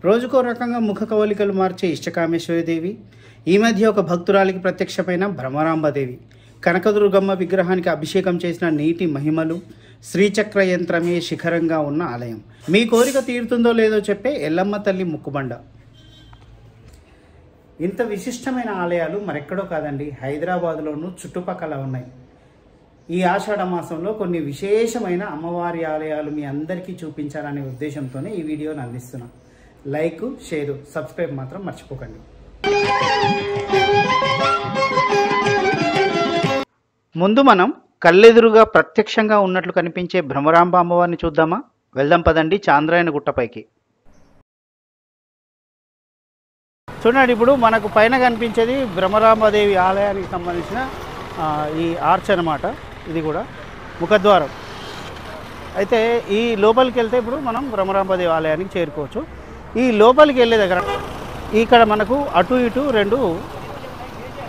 రోజుకో రకంగా ముఖ కవలికలు మార్చే ఇష్టకామేశ్వరీదేవి, ఈ మధ్య ఒక భక్తురాలికి ప్రత్యక్షమైన భ్రమరాంబదేవి, కనకదుర్గమ్మ విగ్రహానికి అభిషేకం చేసిన నీటి మహిమలు, శ్రీచక్ర యంత్రమే శిఖరంగా ఉన్న ఆలయం. మీ కోరిక తీరుతుందో లేదో చెప్పే ఎల్లమ్మ తల్లి ముక్కుబండ. ఇంత విశిష్టమైన ఆలయాలు మరెక్కడో కాదండి, హైదరాబాదులోనూ చుట్టుపక్కల ఉన్నాయి. ఈ ఆషాఢ మాసంలో కొన్ని విశేషమైన అమ్మవారి ఆలయాలు మీ అందరికీ చూపించాలనే ఉద్దేశంతోనే ఈ వీడియోని అందిస్తున్నాను. లైక్, షేర్, సబ్స్క్రైబ్ మాత్రం మర్చిపోకండి. ముందు మనం కళ్ళెదురుగా ప్రత్యక్షంగా ఉన్నట్లు కనిపించే భ్రమరాంబ అమ్మవారిని చూద్దామా? వెళ్దాం పదండి చాంద్రాయణ గుట్టపైకి. చూడండి, ఇప్పుడు మనకు పైన కనిపించేది భ్రమరాంబదేవి ఆలయానికి సంబంధించిన ఈ ఆర్చ్ అన్నమాట. ఇది కూడా ముఖద్వారం. అయితే ఈ లోపలికి వెళ్తే ఇప్పుడు మనం భ్రమరాంబదేవి ఆలయానికి చేరుకోవచ్చు. ఈ లోపలికి వెళ్ళే దగ్గర ఇక్కడ మనకు అటు ఇటు రెండు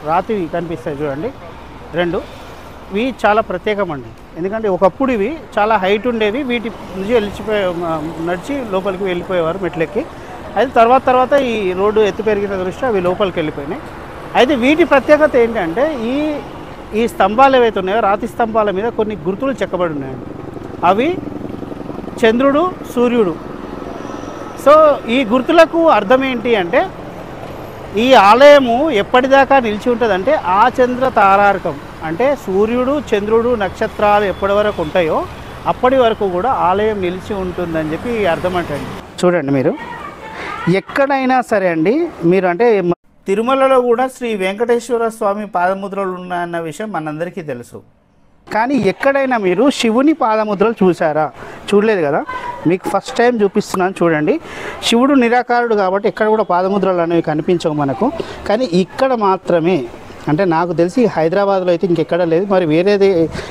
రాతివి కనిపిస్తాయి చూడండి. ఇవి చాలా ప్రత్యేకమండి. ఎందుకంటే ఒకప్పుడు ఇవి చాలా హైట్ ఉండేవి. వీటి నుంచి నడిచి లోపలికి వెళ్ళిపోయేవారు మెట్లెక్కి. అయితే తర్వాత ఈ రోడ్డు ఎత్తు పెరిగిన దృష్ట్యా అవి లోపలికి వెళ్ళిపోయినాయి. అయితే వీటి ప్రత్యేకత ఏంటంటే ఈ స్తంభాలు ఏవైతే ఉన్నాయో, రాతి స్తంభాల మీద కొన్ని గుర్తులు చెక్కబడి ఉన్నాయండి. అవి చంద్రుడు, సూర్యుడు. సో ఈ గుర్తులకు అర్థం ఏంటి అంటే, ఈ ఆలయము ఎప్పటిదాకా నిలిచి ఉంటుందంటే ఆ చంద్ర తారార్కం, అంటే సూర్యుడు, చంద్రుడు, నక్షత్రాలు ఎప్పటి వరకు ఉంటాయో అప్పటి వరకు కూడా ఆలయం నిలిచి ఉంటుందని చెప్పి అర్థం అంటండి. చూడండి, మీరు ఎక్కడైనా సరే అండి, మీరు అంటే తిరుమలలో కూడా శ్రీ వెంకటేశ్వర స్వామి పాదముద్రలు ఉన్నాయన్న విషయం మనందరికీ తెలుసు. కానీ ఎక్కడైనా మీరు శివుని పాదముద్రలు చూసారా? చూడలేదు కదా. మీకు ఫస్ట్ టైం చూపిస్తున్నాను చూడండి. శివుడు నిరాకారుడు కాబట్టి ఎక్కడ కూడా పాదముద్రలు అనేవి కనిపించవు మనకు. కానీ ఇక్కడ మాత్రమే, అంటే నాకు తెలిసి హైదరాబాద్లో అయితే ఇంకెక్కడ లేదు. మరి వేరేది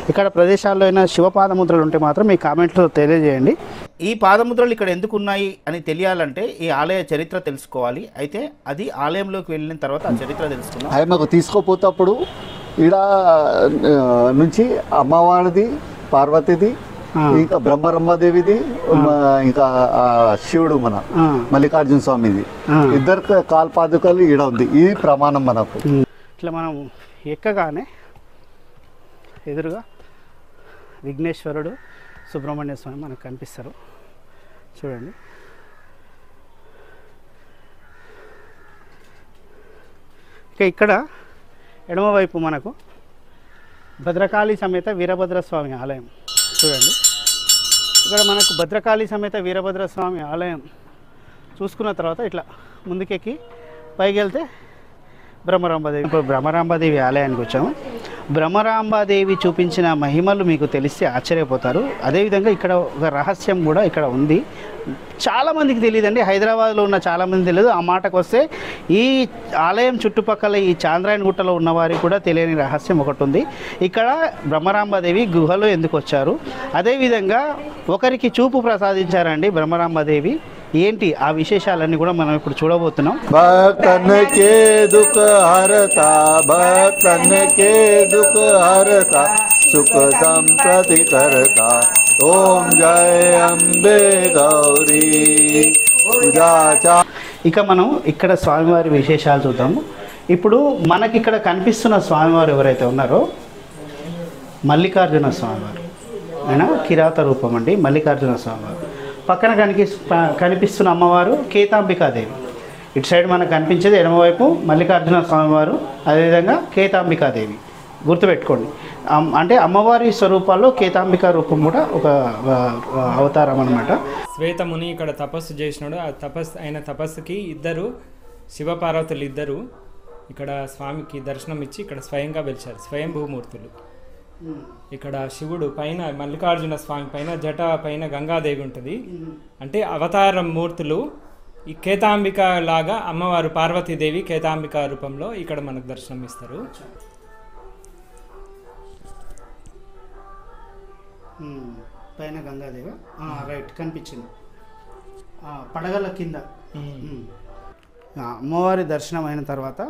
ఇక్కడ ప్రదేశాల్లో అయినా శివ పాదముద్రలు ఉంటే మాత్రం మీ కామెంట్లో తెలియజేయండి. ఈ పాదముద్రలు ఇక్కడ ఎందుకు ఉన్నాయి అని తెలియాలంటే ఈ ఆలయ చరిత్ర తెలుసుకోవాలి. అయితే అది ఆలయంలోకి వెళ్ళిన తర్వాత ఆ చరిత్ర తెలుసుకుందాం. ఆయన మాకు తీసుకోపోతప్పుడు ఈడ నుంచి అమ్మవారిది, పార్వతిది, ఇంకా బ్రహ్మదేవిది, ఇంకా శివుడు మన మల్లికార్జున స్వామిది, ఇద్దరు కాల్పాదుకలు ఈడ ఉంది. ఇది ప్రమాణం మనకు. ఇట్లా మనం ఎక్కగానే ఎదురుగా విఘ్నేశ్వరుడు, సుబ్రహ్మణ్య స్వామి మనకు కనిపిస్తారు. చూడండి, ఇక ఇక్కడ ఎడమవైపు మనకు భద్రకాళి సమేత వీరభద్రస్వామి ఆలయం. చూడండి, ఇక్కడ మనకు భద్రకాళి సమేత వీరభద్రస్వామి ఆలయం చూసుకున్న తర్వాత ఇట్లా ముందుకెక్కి పైకి వెళ్తే భ్రమరాంబదేవి. ఇప్పుడు భ్రమరాంబదేవి ఆలయానికి వచ్చాము. భ్రమరాంబదేవి చూపించిన మహిమలు మీకు తెలిస్తే ఆశ్చర్యపోతారు. అదేవిధంగా ఇక్కడ ఒక రహస్యం కూడా ఇక్కడ ఉంది, చాలామందికి తెలియదండి. హైదరాబాద్లో ఉన్న చాలామంది తెలియదు. ఆ మాటకు వస్తే ఈ ఆలయం చుట్టుపక్కల ఈ చాంద్రాయణ గుట్టలో ఉన్నవారికి కూడా తెలియని రహస్యం ఒకటి ఉంది. ఇక్కడ భ్రమరాంబదేవి గుహలో ఎందుకు వచ్చారు, అదేవిధంగా ఒకరికి చూపు ప్రసాదించారండి భ్రమరాంబదేవి. ఏంటి ఆ విశేషాలన్నీ కూడా మనం ఇప్పుడు చూడబోతున్నాం. భక్తన్కే దుఃఖ హరత, భక్తన్కే దుఃఖ హరత, సుఖ సంప్రతి కరత, ఓం జయ అంబే గౌరీ. ఇక మనం ఇక్కడ స్వామివారి విశేషాలు చూద్దాము. ఇప్పుడు మనకి ఇక్కడ కనిపిస్తున్న స్వామివారు ఎవరైతే ఉన్నారో మల్లికార్జున స్వామివారు, ఆయన కిరాత రూపం అండి మల్లికార్జున స్వామివారు. పక్కన కనిపిస్తున్న అమ్మవారు కేతాంబికాదేవి. ఇటు సైడ్ మనకు కనిపించేది ఎడమవైపు మల్లికార్జున స్వామివారు, అదేవిధంగా కేతాంబికాదేవి. గుర్తుపెట్టుకోండి, అంటే అమ్మవారి స్వరూపాల్లో కేతాంబిక రూపం కూడా ఒక అవతారం అన్నమాట. శ్వేతముని ఇక్కడ తపస్సు చేసినాడు. ఆ తపస్సుకి ఇద్దరు శివపార్వతులు ఇద్దరు ఇక్కడ స్వామికి దర్శనం ఇచ్చి ఇక్కడ స్వయంగా వెలిచారు, స్వయంభూమూర్తులు. ఇక్కడ శివుడు పైన మల్లికార్జున స్వామి పైన జట పైన గంగాదేవి ఉంటుంది. అంటే అవతార మూర్తులు. ఈ కేతాంబిక లాగా అమ్మవారు పార్వతీదేవి కేతాంబిక రూపంలో ఇక్కడ మనకు దర్శనం ఇస్తారు. పైన గంగాదేవి రైట్ కనిపించింది పడగల కింద. అమ్మవారి దర్శనం అయిన తర్వాత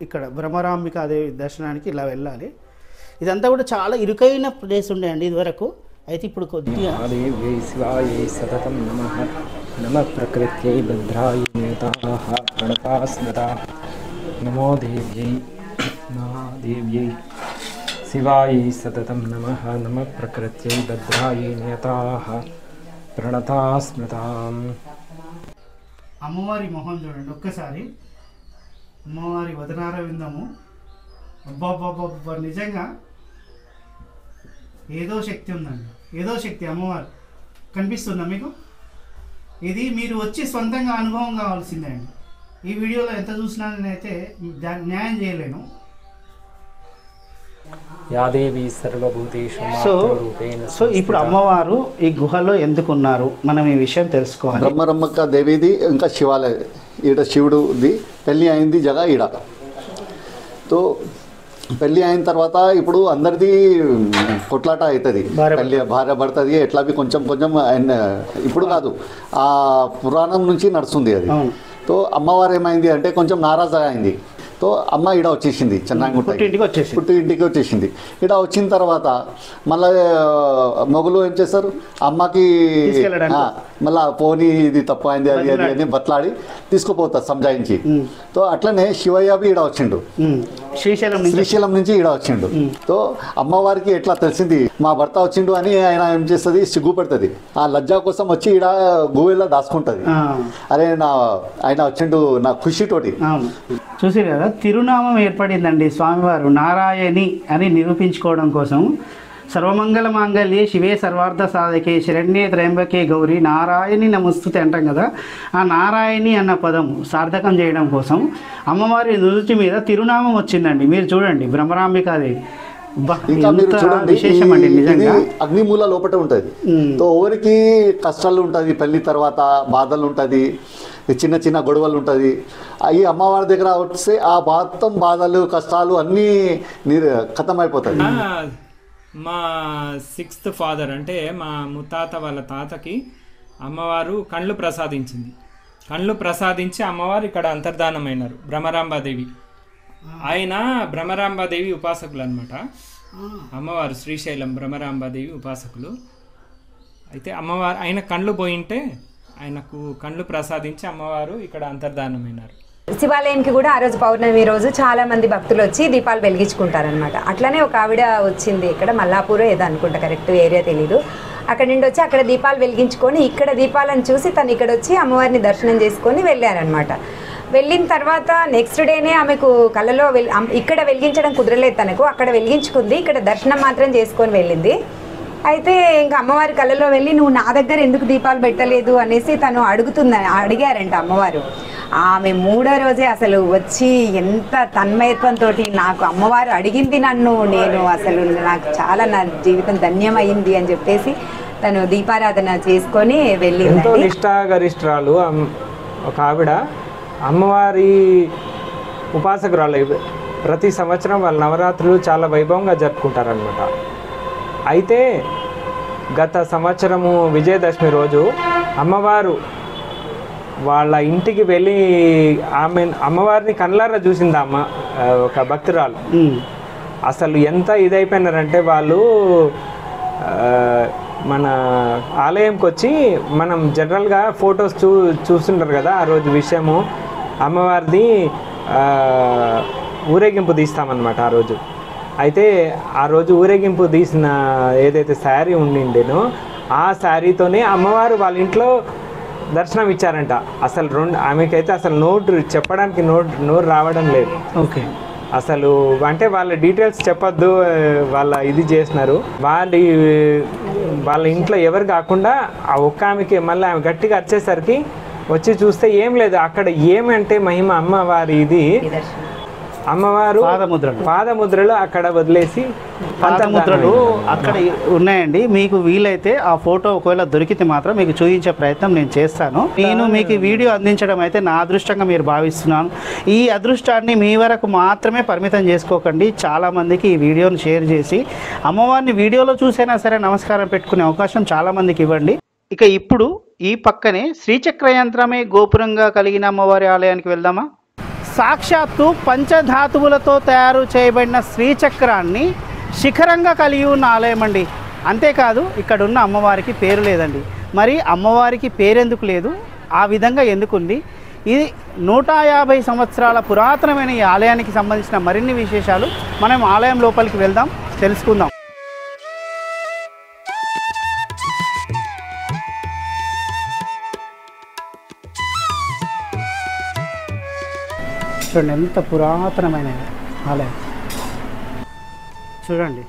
ఇక్కడ భ్రమరాంబికాదేవి దర్శనానికి ఇలా వెళ్ళాలి. ఇదంతా కూడా చాలా ఇరుకైన ప్లేస్ ఉండేయండి ఇదివరకు. అయితే ఇప్పుడు కొద్దిగా శివాయ సతతం నమః नमः प्रकृत्यै भद्रायै नियताः प्रणताः स्मृता नमो देव्यै महादेव्यै शिवायै सततं नमः नमः प्रकृत्यै भद्रायै नियताः प्रणताः स्मृताम् అమ్మవారి మొహం చూడండి ఒక్కసారి. అమ్మవారి వదనార విందము అబ్బాబ్బాబ్బా, నిజంగా ఏదో శక్తి ఉందండి, ఏదో శక్తి. అమ్మవారు కనిపిస్తుందా మీకు? ఇది మీరు వచ్చి సొంతంగా అనుభవం కావాల్సిందే అండి. ఈ వీడియోలో ఎంత చూసినా నేనైతే దాన్ని న్యాయం చేయలేను. యాదేవి సర్వభూతేషు సో ఇప్పుడు అమ్మవారు ఈ గుహలో ఎందుకు ఉన్నారు మనం ఈ విషయం తెలుసుకోవాలి. బ్రహ్మరమ్మక్క దేవిది ఇంకా శివాలయ ఈడ శివుడుది పెళ్ళి అయింది జగ ఈడ. తో పెళ్ళి అయిన తర్వాత ఇప్పుడు అందరిది కొట్లాట అవుతుంది, పెళ్ళి భార్య పడుతుంది ఎట్లా కొంచెం కొంచెం ఇప్పుడు కాదు, ఆ పురాణం నుంచి నడుస్తుంది అది. తో అమ్మవారు ఏమైంది అంటే కొంచెం నారాజా అయింది. తో అమ్మ ఈడ వచ్చేసింది, పుట్టి ఇంటికి వచ్చేసింది. ఈడ వచ్చిన తర్వాత మళ్ళీ మొగులు ఏం చేస్తారు, అమ్మకి మళ్ళీ పోనీ ఇది తప్పు అయింది అది అది అని బట్లాడి తీసుకుపోతారు సంజాయించి. తో అట్లనే శివయ్య ఈడ వచ్చిండు, శ్రీశైలం నుంచి ఈడ వచ్చిండు. తో అమ్మవారికి ఎట్లా తెలిసింది మా భర్త వచ్చిండు అని ఆయన ఏం చేస్తుంది, సిగ్గుపడుతుంది. ఆ లజ్జా కోసం వచ్చి ఈడ గువ్వెల్లో దాచుకుంటుంది. అరే ఆయన వచ్చిండు నా ఖుషితోటి. చూసి కదా తిరునామం ఏర్పడిందండి. స్వామివారు నారాయణి అని నిరూపించుకోవడం కోసం సర్వమంగళ మాంగళ్యే శివే సర్వార్థ సాధకే శరణ్యే త్రయంబకే గౌరీ నారాయణి నమస్తుతే అంటాం కదా. ఆ నారాయణి అన్న పదం సార్థకం చేయడం కోసం అమ్మవారి నుదుటి మీద తిరునామం వచ్చిందండి. మీరు చూడండి బ్రహ్మరాంబికాదేవి. ఇంకా మీరు చూడండి, అగ్నిమూల లోపల ఉంటుంది. ఎవరికి కష్టాలు ఉంటుంది, పెళ్లి తర్వాత బాధలు ఉంటుంది, చిన్న చిన్న గొడవలు ఉంటుంది. ఈ అమ్మవారి దగ్గర వస్తే ఆ మొత్తం బాధలు కష్టాలు అన్నీ ఖతం అయిపోతాయి. మా 6th ఫాదర్ అంటే మా ముత్తాత వాళ్ళ తాతకి అమ్మవారు కళ్ళు ప్రసాదించింది. కళ్ళు ప్రసాదించి అమ్మవారు ఇక్కడ అంతర్ధానమైనారు భ్రమరాంబాదేవి. ఆయన భ్రమరాంబాదేవి ఉపాసకులు అనమాట. అమ్మవారు శ్రీశైలం భ్రమరాంబాదేవి ఉపాసకులు. అయితే అమ్మవారు ఆయన కళ్ళు పోయింటే ఆయనకు కళ్ళు ప్రసాదించి అమ్మవారు ఇక్కడ అంతర్ధానమైనారు. శివాలయానికి కూడా ఆ రోజు పౌర్ణమి రోజు చాలా మంది భక్తులు వచ్చి దీపాలు వెలిగించుకుంటారనమాట. అట్లనే ఒక ఆవిడ వచ్చింది, ఇక్కడ మల్లాపూర్ ఏదో అనుకుంటా, కరెక్ట్ ఏరియా తెలీదు. అక్కడ నుండి వచ్చి అక్కడ దీపాలు వెలిగించుకొని ఇక్కడ దీపాలను చూసి తను ఇక్కడ వచ్చి అమ్మవారిని దర్శనం చేసుకొని వెళ్ళారనమాట. వెళ్ళిన తర్వాత నెక్స్ట్ డేనే ఆమెకు కళ్ళలో ఇక్కడ వెలిగించడం కుదరలేదు తనకు, అక్కడ వెలిగించుకుంది, ఇక్కడ దర్శనం మాత్రం చేసుకొని వెళ్ళింది. అయితే ఇంకా అమ్మవారి కళ్ళలో వెళ్ళి నువ్వు నా దగ్గర ఎందుకు దీపాలు పెట్టలేదు అనేసి తను అడిగారంట అమ్మవారు. ఆమె 3వ రోజే అసలు వచ్చి ఎంత తన్మయత్వంతో నాకు అమ్మవారు అడిగింది నన్ను, నేను అసలు నాకు చాలా నా జీవితం ధన్యమైంది అని చెప్పేసి తను దీపారాధన చేసుకొని వెళ్ళింది. ఎంతో నిష్ఠాగరిష్ఠురాలు ఒక ఆవిడ, అమ్మవారి ఉపాసకురాలు. ప్రతి సంవత్సరం వాళ్ళ నవరాత్రులు చాలా వైభవంగా జరుపుకుంటారనమాట. అయితే గత సంవత్సరము విజయదశమి రోజు అమ్మవారు వాళ్ళ ఇంటికి వెళ్ళి అమ్మవారిని కళ్ళారా చూసింది ఒక భక్తురాలు. అసలు ఎంత ఇదైపోయినారంటే వాళ్ళు మన ఆలయంకి వచ్చి మనం జనరల్గా ఫొటోస్ చూస్తుంటారు కదా, ఆ రోజు విషయము అమ్మవారిది ఊరేగింపు తీస్తామన్నమాట ఆ రోజు. అయితే ఆ రోజు ఊరేగింపు తీసిన ఏదైతే శారీ ఉండిండేనో ఆ శారీతోనే అమ్మవారు వాళ్ళ ఇంట్లో దర్శనం ఇచ్చారంట. అసలు ఆమెకైతే అసలు చెప్పడానికి నోరు రావడం లేదు. ఓకే, అసలు అంటే వాళ్ళ డీటెయిల్స్ చెప్పొద్దు, వాళ్ళ ఇది చేసినారు. వాళ్ళ ఇంట్లో ఎవరు కాకుండా ఆ ఒక్క ఆమెకి మళ్ళీ ఆమె గట్టిగా వచ్చేసరికి వచ్చి చూస్తే ఏం లేదు అక్కడ. ఏమంటే మహిమ అమ్మవారి ఇది, అమ్మవారు పాదముద్రలు అక్కడ వదిలేసి, పాదముద్రలు అక్కడ ఉన్నాయండి. మీకు వీలైతే ఆ ఫోటో ఒకవేళ దొరికితే మాత్రం మీకు చూపించే ప్రయత్నం నేను చేస్తాను. నేను మీకు వీడియో అందించడం అయితే నా అదృష్టంగా మీరు భావిస్తున్నాను. ఈ అదృష్టాన్ని మీ వరకు మాత్రమే పరిమితం చేసుకోకండి. చాలామందికి ఈ వీడియోని షేర్ చేసి అమ్మవారిని వీడియోలో చూసైనా సరే నమస్కారం పెట్టుకునే అవకాశం చాలామందికి ఇవ్వండి. ఇక ఇప్పుడు ఈ పక్కనే శ్రీచక్ర యంత్రమే గోపురంగా కలిగిన అమ్మవారి ఆలయానికి వెళ్దామా? సాక్షాత్తు పంచధాతువులతో తయారు చేయబడిన శ్రీచక్రాన్ని శిఖరంగా కలిగి ఉన్న ఆలయం అండి. అంతేకాదు ఇక్కడ ఉన్న అమ్మవారికి పేరు లేదండి. మరి అమ్మవారికి పేరెందుకు లేదు, ఆ విధంగా ఎందుకుంది, ఇది 150 సంవత్సరాల పురాతనమైన ఈ ఆలయానికి సంబంధించిన మరిన్ని విశేషాలు మనం ఆలయం లోపలికి వెళ్దాం, తెలుసుకుందాం. చూడండి ఎంత పురాతనమైన ఆలయం. చూడండి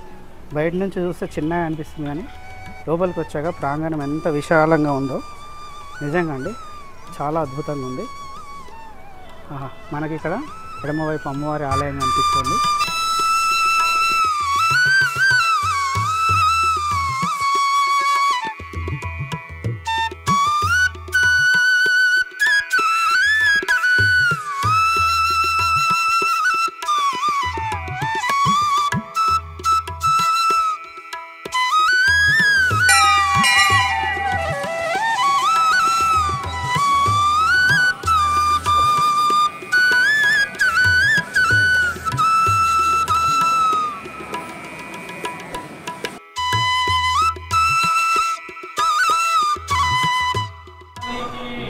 బయట నుంచి చూస్తే చిన్నగా అనిపిస్తుంది, కానీ లోపలికి వచ్చాక ప్రాంగణం ఎంత విశాలంగా ఉందో నిజంగా అండి చాలా అద్భుతంగా ఉంది. మనకి ఇక్కడ ఎడమవైపు అమ్మవారి ఆలయం కనిపిస్తుంది.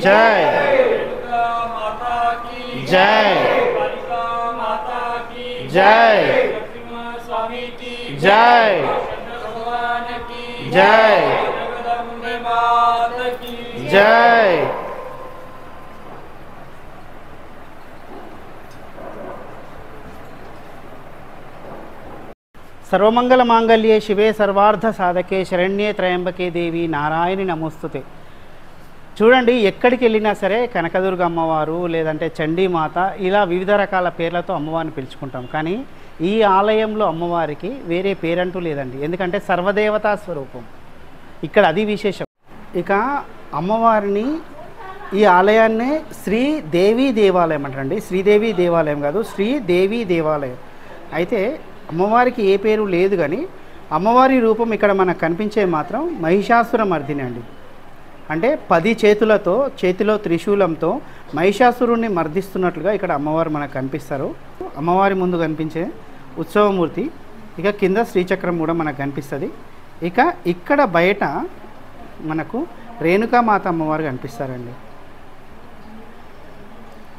जय जय जय जय जय जय. सर्वमंगल मांगल्ये शिवे सर्वार्थ साधके शरण्ये त्र्यंबके देवी नारायणी नमोस्तुते. చూడండి ఎక్కడికి వెళ్ళినా సరే కనకదుర్గ అమ్మవారు లేదంటే చండీమాత ఇలా వివిధ రకాల పేర్లతో అమ్మవారిని పిలుచుకుంటాం, కానీ ఈ ఆలయంలో అమ్మవారికి వేరే పేరంటూ లేదండి, ఎందుకంటే సర్వదేవతా స్వరూపం. ఇక్కడ అది విశేషం. ఇక అమ్మవారిని ఈ ఆలయాన్నే శ్రీదేవి దేవాలయం అంటారండి. శ్రీదేవి దేవాలయం కాదు, శ్రీదేవి దేవాలయం. అయితే అమ్మవారికి ఏ పేరు లేదు, కానీ అమ్మవారి రూపం ఇక్కడ మనకు కనిపించే మాత్రం మహిషాసుర మర్దిని అండి. అంటే 10 చేతులతో, చేతిలో త్రిశూలంతో మహిషాసురుణ్ణి మర్దిస్తున్నట్లుగా ఇక్కడ అమ్మవారు మనకు కనిపిస్తారు. అమ్మవారి ముందు కనిపించే ఉత్సవమూర్తి, ఇక కింద శ్రీచక్రం కూడా మనకు కనిపిస్తుంది. ఇక ఇక్కడ బయట మనకు రేణుకామాత అమ్మవారు కనిపిస్తారండి.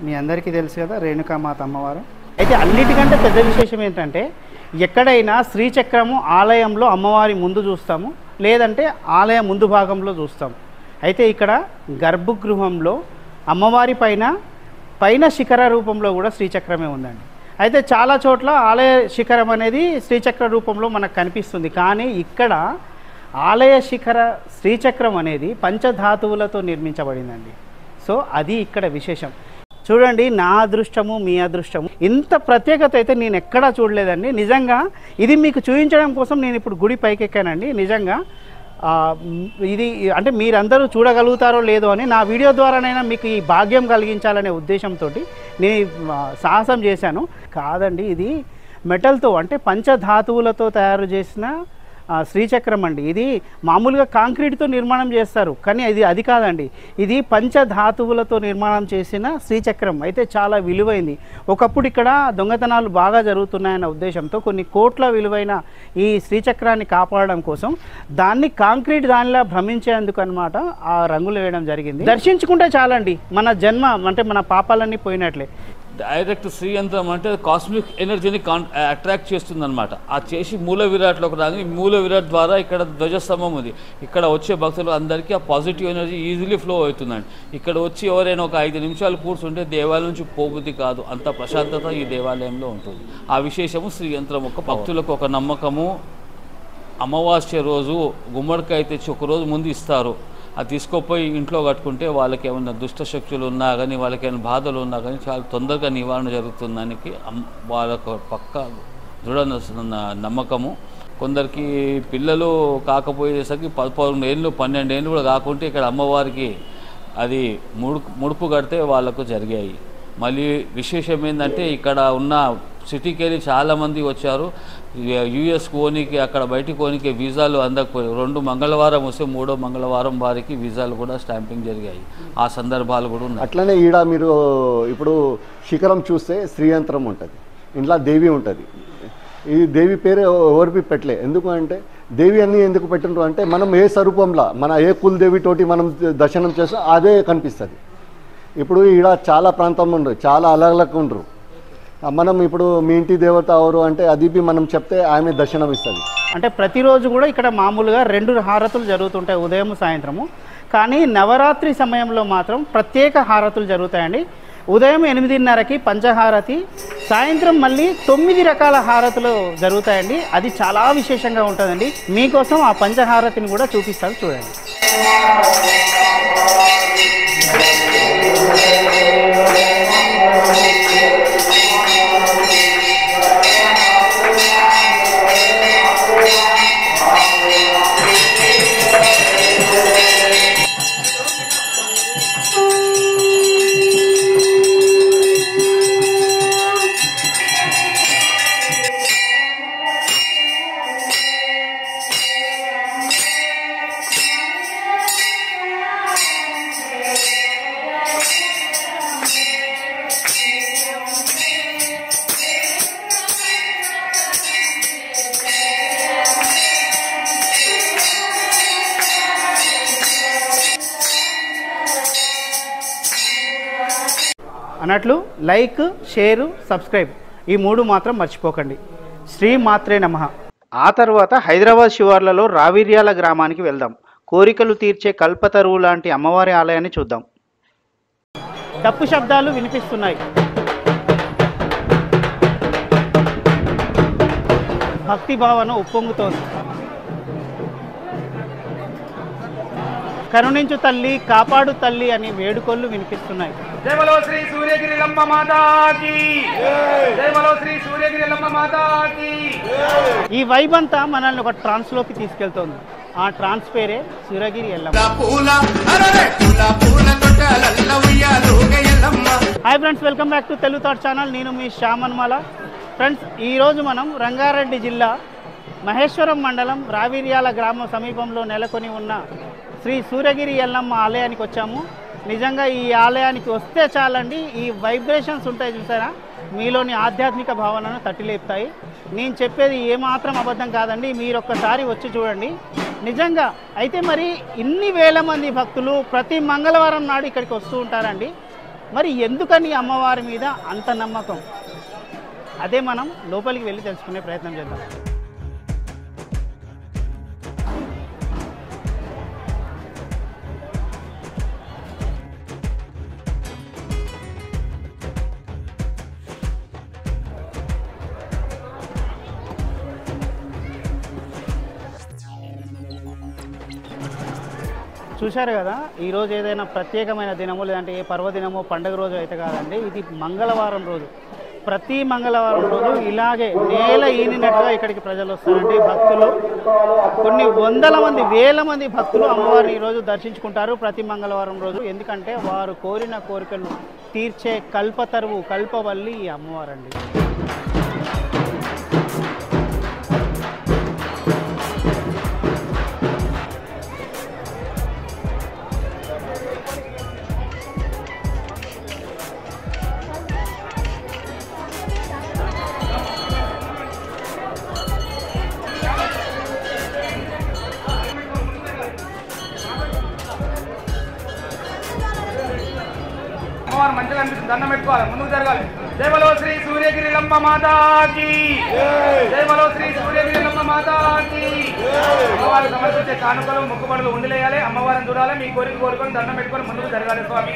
మీ అందరికీ తెలుసు కదా రేణుకామాత అమ్మవారు. అయితే అన్నిటికంటే పెద్ద విశేషం ఏంటంటే ఎక్కడైనా శ్రీచక్రము ఆలయంలో అమ్మవారి ముందు చూస్తాము, లేదంటే ఆలయం ముందు భాగంలో చూస్తాము. అయితే ఇక్కడ గర్భగృహంలో అమ్మవారి పైన శిఖర రూపంలో కూడా శ్రీచక్రమే ఉందండి. అయితే చాలా చోట్ల ఆలయ శిఖరం అనేది శ్రీచక్ర రూపంలో మనకు కనిపిస్తుంది, కానీ ఇక్కడ ఆలయ శిఖర శ్రీచక్రం అనేది పంచధాతువులతో నిర్మించబడిందండి. సో అది ఇక్కడ విశేషం. చూడండి నా అదృష్టము మీ అదృష్టము, ఇంత ప్రత్యేకత అయితే నేను ఎక్కడా చూడలేదండి. నిజంగా ఇది మీకు చూపించడం కోసం నేను ఇప్పుడు గుడి పైకెక్కానండి. నిజంగా ఇది అంటే మీరందరూ చూడగలుగుతారో లేదో అని నా వీడియో ద్వారానైనా మీకు ఈ భాగ్యం కలిగించాలనే ఉద్దేశంతో నేను సాహసం చేశాను. కాదండి, ఇది మెటల్తో అంటే పంచధాతువులతో తయారు చేసిన శ్రీచక్రం అండి. ఇది మామూలుగా కాంక్రీట్తో నిర్మాణం చేస్తారు, కానీ అది కాదండి, ఇది పంచధాతువులతో నిర్మాణం చేసిన శ్రీచక్రం. అయితే చాలా విలువైంది. ఒకప్పుడు ఇక్కడ దొంగతనాలు బాగా జరుగుతున్నాయన్న ఉద్దేశంతో కొన్ని కోట్ల విలువైన ఈ శ్రీచక్రాన్ని కాపాడడం కోసం దాన్ని కాంక్రీట్ దానిలా భ్రమించేందుకు అనమాట ఆ రంగులు వేయడం జరిగింది. దర్శించుకుంటే చాలండి, మన జన్మ అంటే మన పాపాలన్నీ పోయినట్లే. డైరెక్ట్ శ్రీయంత్రం అంటే కాస్మిక్ ఎనర్జీని అట్రాక్ట్ చేస్తుంది అనమాట. ఆ చేసి మూల విరాట్లోకి రాని మూల విరాట్ ద్వారా ఇక్కడ ధ్వజస్తంభం ఉంది. ఇక్కడ వచ్చే భక్తులు అందరికీ ఆ పాజిటివ్ ఎనర్జీ ఈజీలీ ఫ్లో అవుతుందండి. ఇక్కడ వచ్చి ఎవరైనా ఒక 5 నిమిషాలు కూర్చుంటే దేవాలయం నుంచి పోబుద్ది కాదు, అంత ప్రశాంతత ఈ దేవాలయంలో ఉంటుంది. ఆ విశేషము శ్రీయంత్రం ఒక భక్తులకు ఒక నమ్మకము. అమావాస్య రోజు గుమ్మడికాయ తెచ్చి ఒకరోజు ముందు ఇస్తారు. అది తీసుకుపోయి ఇంట్లో కట్టుకుంటే వాళ్ళకి ఏమైనా దుష్టశక్తులు ఉన్నా కానీ వాళ్ళకి ఏమైనా బాధలు ఉన్నా కానీ చాలా తొందరగా నివారణ జరుగుతుందానికి వాళ్ళకు పక్క దృఢ నమ్మకము. కొందరికి పిల్లలు కాకపోయేసరికి 11 ఏళ్ళు 12 ఏళ్ళు కూడా కాకుంటే ఇక్కడ అమ్మవారికి అది ముడుపు కడితే వాళ్ళకు జరిగాయి. మళ్ళీ విశేషం ఏంటంటే ఇక్కడ ఉన్న సిటీకి వెళ్ళి చాలామంది వచ్చారు. యూఎస్ కోనికి అక్కడ బయటికి కోనికి వీసాలు అందకపోయాయి. 2 మంగళవారం వస్తే 3వ మంగళవారం వారికి వీసాలు కూడా స్టాంపింగ్ జరిగాయి. ఆ సందర్భాలు కూడా ఉన్నాయి. అట్లనే ఈడ మీరు ఇప్పుడు శిఖరం చూస్తే శ్రీయంత్రం ఉంటుంది, ఇంట్లో దేవి ఉంటుంది. ఈ దేవి పేరు ఎవరికి పెట్టలే, ఎందుకు అంటే దేవి అని ఎందుకు పెట్టిండ్రు అంటే మనం ఏ స్వరూపంలో మన ఏ కులదేవితోటి మనం దర్శనం చేస్తాం అదే కనిపిస్తుంది. ఇప్పుడు ఈడ చాలా ప్రాంతం ఉండరు, చాలా అలగలకు ఉండరు. మనం ఇప్పుడు మీ ఇంటి దేవత ఎవరు అంటే అది మనం చెప్తే ఆమె దర్శనం ఇస్తుంది. అంటే ప్రతిరోజు కూడా ఇక్కడ మామూలుగా 2 హారతులు జరుగుతుంటాయి, ఉదయం సాయంత్రము. కానీ నవరాత్రి సమయంలో మాత్రం ప్రత్యేక హారతులు జరుగుతాయండి. ఉదయం 8:30కి పంచహారతి, సాయంత్రం మళ్ళీ 9 రకాల హారతులు జరుగుతాయండి. అది చాలా విశేషంగా ఉంటుందండి. మీకోసం ఆ పంచహారతిని కూడా చూపిస్తాను, చూడండి. అన్నట్లు లైక్, షేరు, సబ్స్క్రైబ్ ఈ 3 మాత్రం మర్చిపోకండి. శ్రీ మాత్రే నమః. ఆ తర్వాత హైదరాబాద్ శివార్లలో రావిర్యాల గ్రామానికి వెళ్దాం. కోరికలు తీర్చే కల్పతరువు లాంటి అమ్మవారి ఆలయాన్ని చూద్దాం. డప్పు శబ్దాలు వినిపిస్తున్నాయి. భక్తి భావన ఉప్పొంగుతోంది. కరుణించు తల్లి, కాపాడు తల్లి అని వేడుకొల్లు వినిపిస్తున్నాయి. జై బలో శ్రీ సూర్యగిరి లంబ మాతాకి, జై బలో శ్రీ సూర్యగిరి లంబ మాతాకి. ఈ వైబ్ అంతా మనల్ని ఒక ట్రాన్స్ లోకి తీసుకెళ్తోంది. ఆ ట్రాన్స్ పేరే Suryagiri Yellamma. Hi friends, welcome back to Telugu thought channel. నేను మీ శ్యామన్మాల. ఫ్రెండ్స్, ఈరోజు మనం రంగారెడ్డి జిల్లా మహేశ్వరం మండలం రావిర్యాల గ్రామం సమీపంలో నెలకొని ఉన్న శ్రీ సూర్యగిరి ఎల్లమ్మ ఆలయానికి వచ్చాము. నిజంగా ఈ ఆలయానికి వస్తే చాలండి, ఈ వైబ్రేషన్స్ ఉంటాయి చూసారా, మీలోని ఆధ్యాత్మిక భావనను తట్టిలేపుతాయి. నేను చెప్పేది ఏమాత్రం అబద్ధం కాదండి, మీరు ఒక్కసారి వచ్చి చూడండి నిజంగా. అయితే మరి ఇన్ని వేల మంది భక్తులు ప్రతి మంగళవారం నాడు ఇక్కడికి వస్తూ ఉంటారండి. మరి ఎందుకని అమ్మవారి మీద అంత నమ్మకం? అదే మనం లోపలికి వెళ్ళి తెలుసుకునే ప్రయత్నం చేద్దాం. చూశారు కదా, ఈరోజు ఏదైనా ప్రత్యేకమైన దినము లేదంటే ఏ పర్వదినమో పండుగ రోజు అయితే కాదండి, ఇది మంగళవారం రోజు. ప్రతి మంగళవారం రోజు ఇలాగే నేల ఈనినట్టుగా ఇక్కడికి ప్రజలు వస్తారండి, భక్తులు. కొన్ని వందల మంది, వేల మంది భక్తులు అమ్మవారిని ఈరోజు దర్శించుకుంటారు ప్రతి మంగళవారం రోజు. ఎందుకంటే వారు కోరిన కోరికలు తీర్చే కల్పతరువు, కల్పవల్లి ఈ అమ్మవారండి. అమ్మవారు మంచిగా అనిపిస్తుంది, దండం పెట్టుకోవాలి, ముందుకు జరగాలి. జై బలో శ్రీ సూర్యగిరి లంబ మాతాకి, జై బలో శ్రీ సూర్యగిరి లంబ మాతాకి. అమ్మవారు సమర్పించే కానుకలు, మొక్కుబడులు ఉండిలేయాలి. అమ్మవారిని చూడాలి, మీ కోరిక కోరుకొని దండం పెట్టుకొని ముందుకు జరగాలి. స్వామి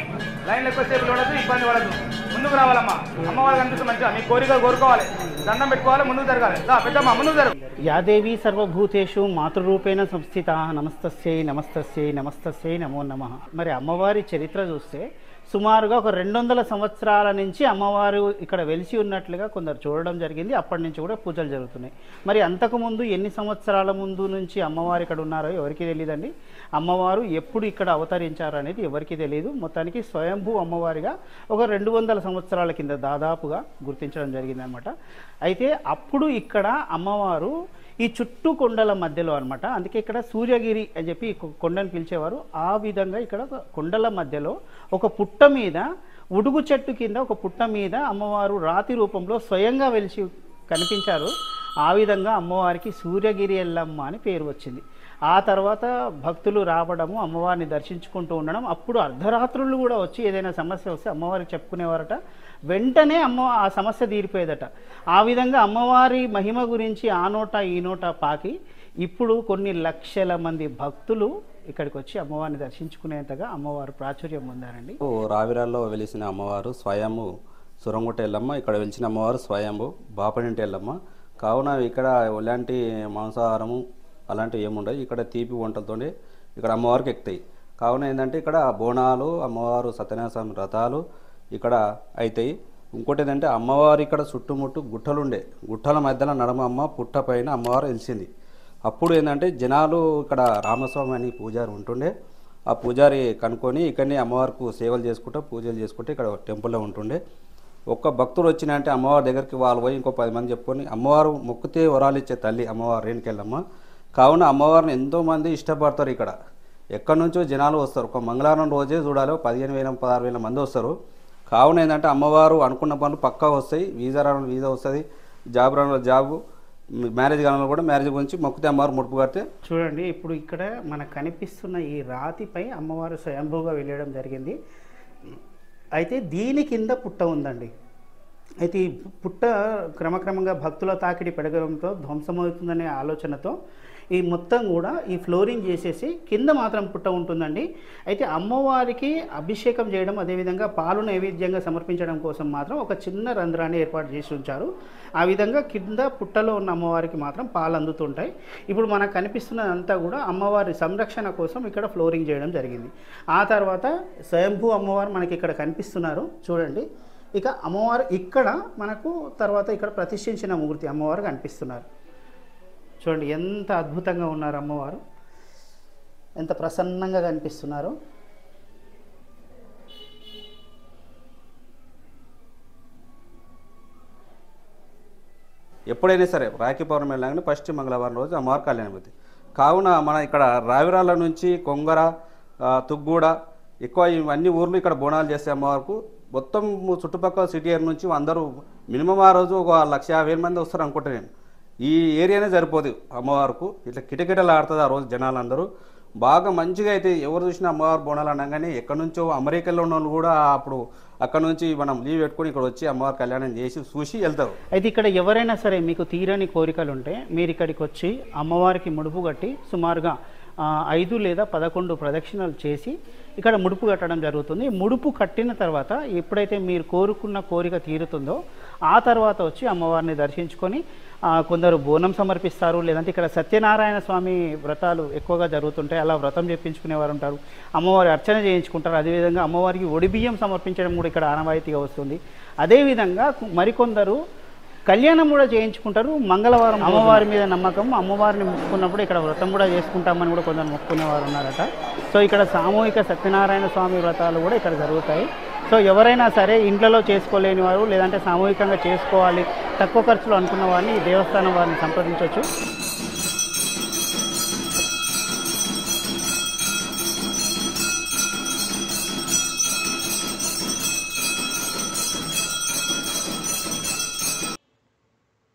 లైన్లో ఎక్కువసేపు ఉండదు, ఇబ్బంది పడదు, ముందుకు రావాలమ్మా. అమ్మవారు కనిపిస్తుంది మంచిగా, మీ కోరికలు కోరుకోవాలి, దండం పెట్టుకోవాలి, ముందుకు జరగాలి. పెద్దమ్మ ముందుకు జరుగు. యాదేవి సర్వభూతేషు మాతృరూపేణ సంస్థిత. నమస్తస్యై నమస్తస్యై నమస్తస్యై నమో నమః. మరి అమ్మవారి చరిత్ర చూస్తే సుమారుగా ఒక 200 సంవత్సరాల నుంచి అమ్మవారు ఇక్కడ వెలిసి ఉన్నట్లుగా కొందరు చూడడం జరిగింది. అప్పటి నుంచి కూడా పూజలు జరుగుతున్నాయి. మరి అంతకుముందు ఎన్ని సంవత్సరాల ముందు నుంచి అమ్మవారు ఇక్కడ ఉన్నారో ఎవరికి తెలియదండి. అమ్మవారు ఎప్పుడు ఇక్కడ అవతరించారు అనేది ఎవరికి తెలియదు. మొత్తానికి స్వయంభూ అమ్మవారిగా ఒక 200 సంవత్సరాల కింద దాదాపుగా గుర్తించడం జరిగిందనమాట. అయితే అప్పుడు ఇక్కడ అమ్మవారు ఈ చుట్టూ కొండల మధ్యలో అనమాట, అందుకే ఇక్కడ సూర్యగిరి అని చెప్పి కొండను పిలిచేవారు. ఆ విధంగా ఇక్కడ కొండల మధ్యలో ఒక పుట్ట మీద, ఉడుగు చెట్టు కింద ఒక పుట్ట మీద అమ్మవారు రాతి రూపంలో స్వయంగా వెలిసి కనిపించారు. ఆ విధంగా అమ్మవారికి సూర్యగిరి ఎల్లమ్మ అని పేరు వచ్చింది. ఆ తర్వాత భక్తులు రావడము, అమ్మవారిని దర్శించుకుంటూ ఉండడం, అప్పుడు అర్ధరాత్రులు కూడా వచ్చి ఏదైనా సమస్య వస్తే అమ్మవారికి చెప్పుకునేవారట, వెంటనే ఆ సమస్య తీరిపోయేదట. ఆ విధంగా అమ్మవారి మహిమ గురించి ఆ నోట ఈ నోట పాకి ఇప్పుడు కొన్ని లక్షల మంది భక్తులు ఇక్కడికి వచ్చి అమ్మవారిని దర్శించుకునేంతగా అమ్మవారు ప్రాచుర్యం పొందారండి. రావిరాల్లో వెలిసిన అమ్మవారు స్వయము సురంగుట్ట ఎల్లమ్మ, ఇక్కడ వెలిసిన అమ్మవారు స్వయంభు బాపనింటి ఎల్లమ్మ. కావున ఇక్కడ ఎలాంటి మాంసాహారము అలాంటివి ఏముండవు. ఇక్కడ తీపి వంటలతోనే ఇక్కడ అమ్మవారికి ఎక్కుతాయి. కావున ఏంటంటే ఇక్కడ బోనాలు, అమ్మవారు సత్యనారాయణ వ్రతాలు ఇక్కడ అవుతాయి. ఇంకోటి ఏంటంటే అమ్మవారు ఇక్కడ చుట్టుముట్టు గుట్టలుండే, గుట్టల మధ్యలో నడమ అమ్మ పుట్ట పైన అమ్మవారు వెలిసింది. అప్పుడు ఏంటంటే జనాలు ఇక్కడ రామస్వామి అని పూజారి ఉంటుండే, ఆ పూజారి కనుక్కొని ఇక్కడనే అమ్మవారికి సేవలు చేసుకుంటూ పూజలు చేసుకుంటే ఇక్కడ టెంపుల్లో ఉంటుండే. ఒక్క భక్తులు వచ్చినంటే అమ్మవారి దగ్గరికి వాళ్ళు పోయి ఇంకో 10 మంది చెప్పుకొని అమ్మవారు మొక్కితే వరాలు ఇచ్చే తల్లి అమ్మవారు రేణుకెళ్ళమ్మ. కావున అమ్మవారిని ఎంతోమంది ఇష్టపడతారు. ఇక్కడ ఎక్కడి నుంచో జనాలు వస్తారు. ఒక మంగళవారం రోజే చూడాలి 15,000 16,000 మంది వస్తారు. కావున ఏంటంటే అమ్మవారు అనుకున్న పనులు పక్కా వస్తాయి. వీసా రావడం వీసా వస్తుంది, జాబ్ రావడం జాబు, మ్యారేజ్ కావడం కూడా మ్యారేజ్ గురించి మొక్కితే అమ్మవారు ముడుపు కడితే. చూడండి, ఇప్పుడు ఇక్కడ మనకు కనిపిస్తున్న ఈ రాతిపై అమ్మవారు స్వయంభూగా వెళ్ళడం జరిగింది. అయితే దీని కింద పుట్ట ఉందండి. అయితే ఈ పుట్ట క్రమక్రమంగా భక్తుల తాకిడి పెరగడంతో ధ్వంసమవుతుందనే ఆలోచనతో ఈ మొత్తం కూడా ఈ ఫ్లోరింగ్ చేసేసి కింద మాత్రం పుట్ట ఉంటుందండి. అయితే అమ్మవారికి అభిషేకం చేయడం, అదేవిధంగా పాలు నైవేద్యంగా సమర్పించడం కోసం మాత్రం ఒక చిన్న రంధ్రాన్ని ఏర్పాటు చేసి ఉంచారు. ఆ విధంగా కింద పుట్టలో ఉన్న అమ్మవారికి మాత్రం పాలు అందుతుంటాయి. ఇప్పుడు మనకు కనిపిస్తున్నదంతా కూడా అమ్మవారి సంరక్షణ కోసం ఇక్కడ ఫ్లోరింగ్ చేయడం జరిగింది. ఆ తర్వాత స్వయంభూ అమ్మవారు మనకి ఇక్కడ కనిపిస్తున్నారు చూడండి. ఇక అమ్మవారు ఇక్కడ మనకు తర్వాత ఇక్కడ ప్రతిష్ఠించిన మూర్తి అమ్మవారు కనిపిస్తున్నారు. చూడండి ఎంత అద్భుతంగా ఉన్నారు అమ్మవారు, ఎంత ప్రసన్నంగా కనిపిస్తున్నారు. ఎప్పుడైనా సరే రాఖీ పౌర్ణమి వెళ్ళగానే ఫస్ట్ మంగళవారం రోజు అమ్మవారు కళ్యాణమూర్తి. కావున మన ఇక్కడ రావిరాల నుంచి కొంగర, తుగ్గూడ ఎక్కువ ఇవన్నీ ఊర్లు ఇక్కడ బోనాలు చేసే అమ్మవారికి మొత్తం చుట్టుపక్కల సిటీ ఏరియా నుంచి అందరూ మినిమం ఆ రోజు ఒక 150,000 మంది వస్తారు అనుకుంటా. నేను ఈ ఏరియానే సరిపోదు అమ్మవారికి, ఇట్లా కిటకిటలు ఆడుతుంది ఆ రోజు జనాలు అందరూ బాగా మంచిగా. అయితే ఎవరు చూసినా అమ్మవారు బోనాలు అనగానే ఎక్కడి నుంచో అమెరికాలో ఉన్న వాళ్ళు కూడా అప్పుడు అక్కడ నుంచి మనం లీవ్ పెట్టుకొని ఇక్కడ వచ్చి అమ్మవారి కళ్యాణం చేసి చూసి వెళ్తారు. అయితే ఇక్కడ ఎవరైనా సరే మీకు తీరని కోరికలు ఉంటే మీరు ఇక్కడికి వచ్చి అమ్మవారికి ముడుపు కట్టి సుమారుగా 5 లేదా 11 ప్రదక్షిణలు చేసి ఇక్కడ ముడుపు కట్టడం జరుగుతుంది. ముడుపు కట్టిన తర్వాత ఎప్పుడైతే మీరు కోరుకున్న కోరిక తీరుతుందో ఆ తర్వాత వచ్చి అమ్మవారిని దర్శించుకొని కొందరు బోనం సమర్పిస్తారు, లేదంటే ఇక్కడ సత్యనారాయణ స్వామి వ్రతాలు ఎక్కువగా జరుగుతుంటాయి, అలా వ్రతం చెప్పించుకునేవారు ఉంటారు, అమ్మవారి అర్చన చేయించుకుంటారు. అదేవిధంగా అమ్మవారికి ఒడిబియ్యం సమర్పించడం కూడా ఇక్కడ ఆనవాయితీగా వస్తుంది. అదేవిధంగా మరికొందరు కళ్యాణం కూడా చేయించుకుంటారు. మంగళవారం అమ్మవారి మీద నమ్మకం, అమ్మవారిని మొక్కుకున్నప్పుడు ఇక్కడ వ్రతం కూడా చేసుకుంటామని కూడా కొందరు మొక్కుకునేవారు ఉన్నారట. సో ఇక్కడ సామూహిక సత్యనారాయణ స్వామి వ్రతాలు కూడా ఇక్కడ జరుగుతాయి. సో ఎవరైనా సరే ఇంట్లో చేసుకోలేని వారు, లేదంటే సామూహికంగా చేసుకోవాలి తక్కువ ఖర్చులో అనుకున్న వారిని ఈ దేవస్థానం వారిని సంప్రదించవచ్చు.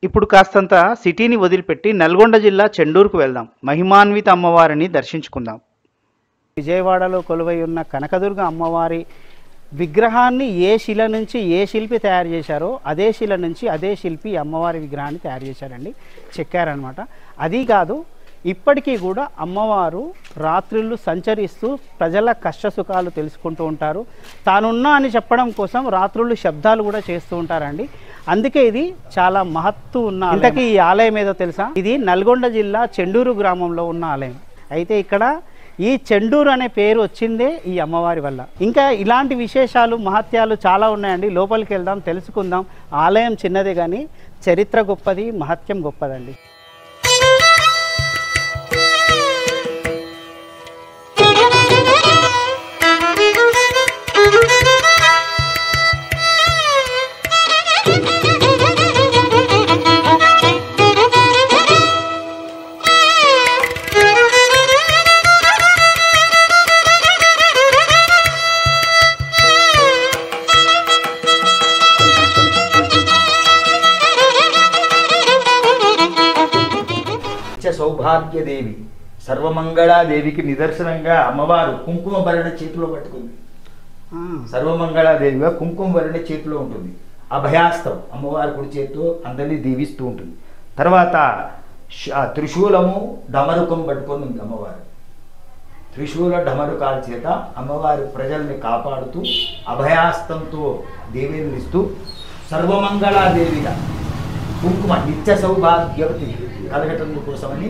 ఇప్పుడు కాస్తంత సిటీని వదిలిపెట్టి నల్గొండ జిల్లా చెండూరుకు వెళ్దాం. మహిమాన్విత అమ్మవారిని దర్శించుకుందాం. విజయవాడలో కొలువై ఉన్న కనకదుర్గ అమ్మవారి విగ్రహాన్ని ఏ శిల నుంచి ఏ శిల్పి తయారు చేశారో అదే శిల నుంచి అదే శిల్పి అమ్మవారి విగ్రహాన్ని తయారు చేశారండి, చెక్కారనమాట. అది కాదు, ఇప్పటికీ కూడా అమ్మవారు రాత్రుళ్ళు సంచరిస్తూ ప్రజల కష్టసుఖాలు తెలుసుకుంటూ ఉంటారు. తానున్నా అని చెప్పడం కోసం రాత్రుళ్ళు శబ్దాలు కూడా చేస్తూ ఉంటారండి. అందుకే ఇది చాలా మహత్తు ఉన్న ఆలయం. ఇంతకీ ఈ ఆలయం ఏదో తెలుసా? ఇది నల్గొండ జిల్లా చెండూరు గ్రామంలో ఉన్న ఆలయం. అయితే ఇక్కడ ఈ చెండూరు అనే పేరు వచ్చిందే ఈ అమ్మవారి వల్ల. ఇంకా ఇలాంటి విశేషాలు మహత్యాలు చాలా ఉన్నాయండి. లోపలికి వెళ్దాం, తెలుసుకుందాం. ఆలయం చిన్నదే కానీ చరిత్ర గొప్పది, మహత్యం గొప్పదండి. సౌభాగ్యదేవి, సర్వమంగళాదేవికి నిదర్శనంగా అమ్మవారు కుంకుమ భరణ చేతిలో పట్టుకుంది. సర్వమంగళాదేవిగా కుంకుమ భరణ చేతిలో ఉంటుంది. అభయాస్తం అమ్మవారి కుడి చేతితో అందరినీ దీవిస్తూ ఉంటుంది. తర్వాత త్రిశూలము డమరుకం పట్టుకొని ఉంది అమ్మవారు. త్రిశూల డమరుకాల చేత అమ్మవారి ప్రజల్ని కాపాడుతూ అభయాస్తంతో దేవిని ఇస్తూ సర్వమంగళాదేవిగా కుంకుమ నిత్య సౌభాగ్యవతి కలగటం కోసమని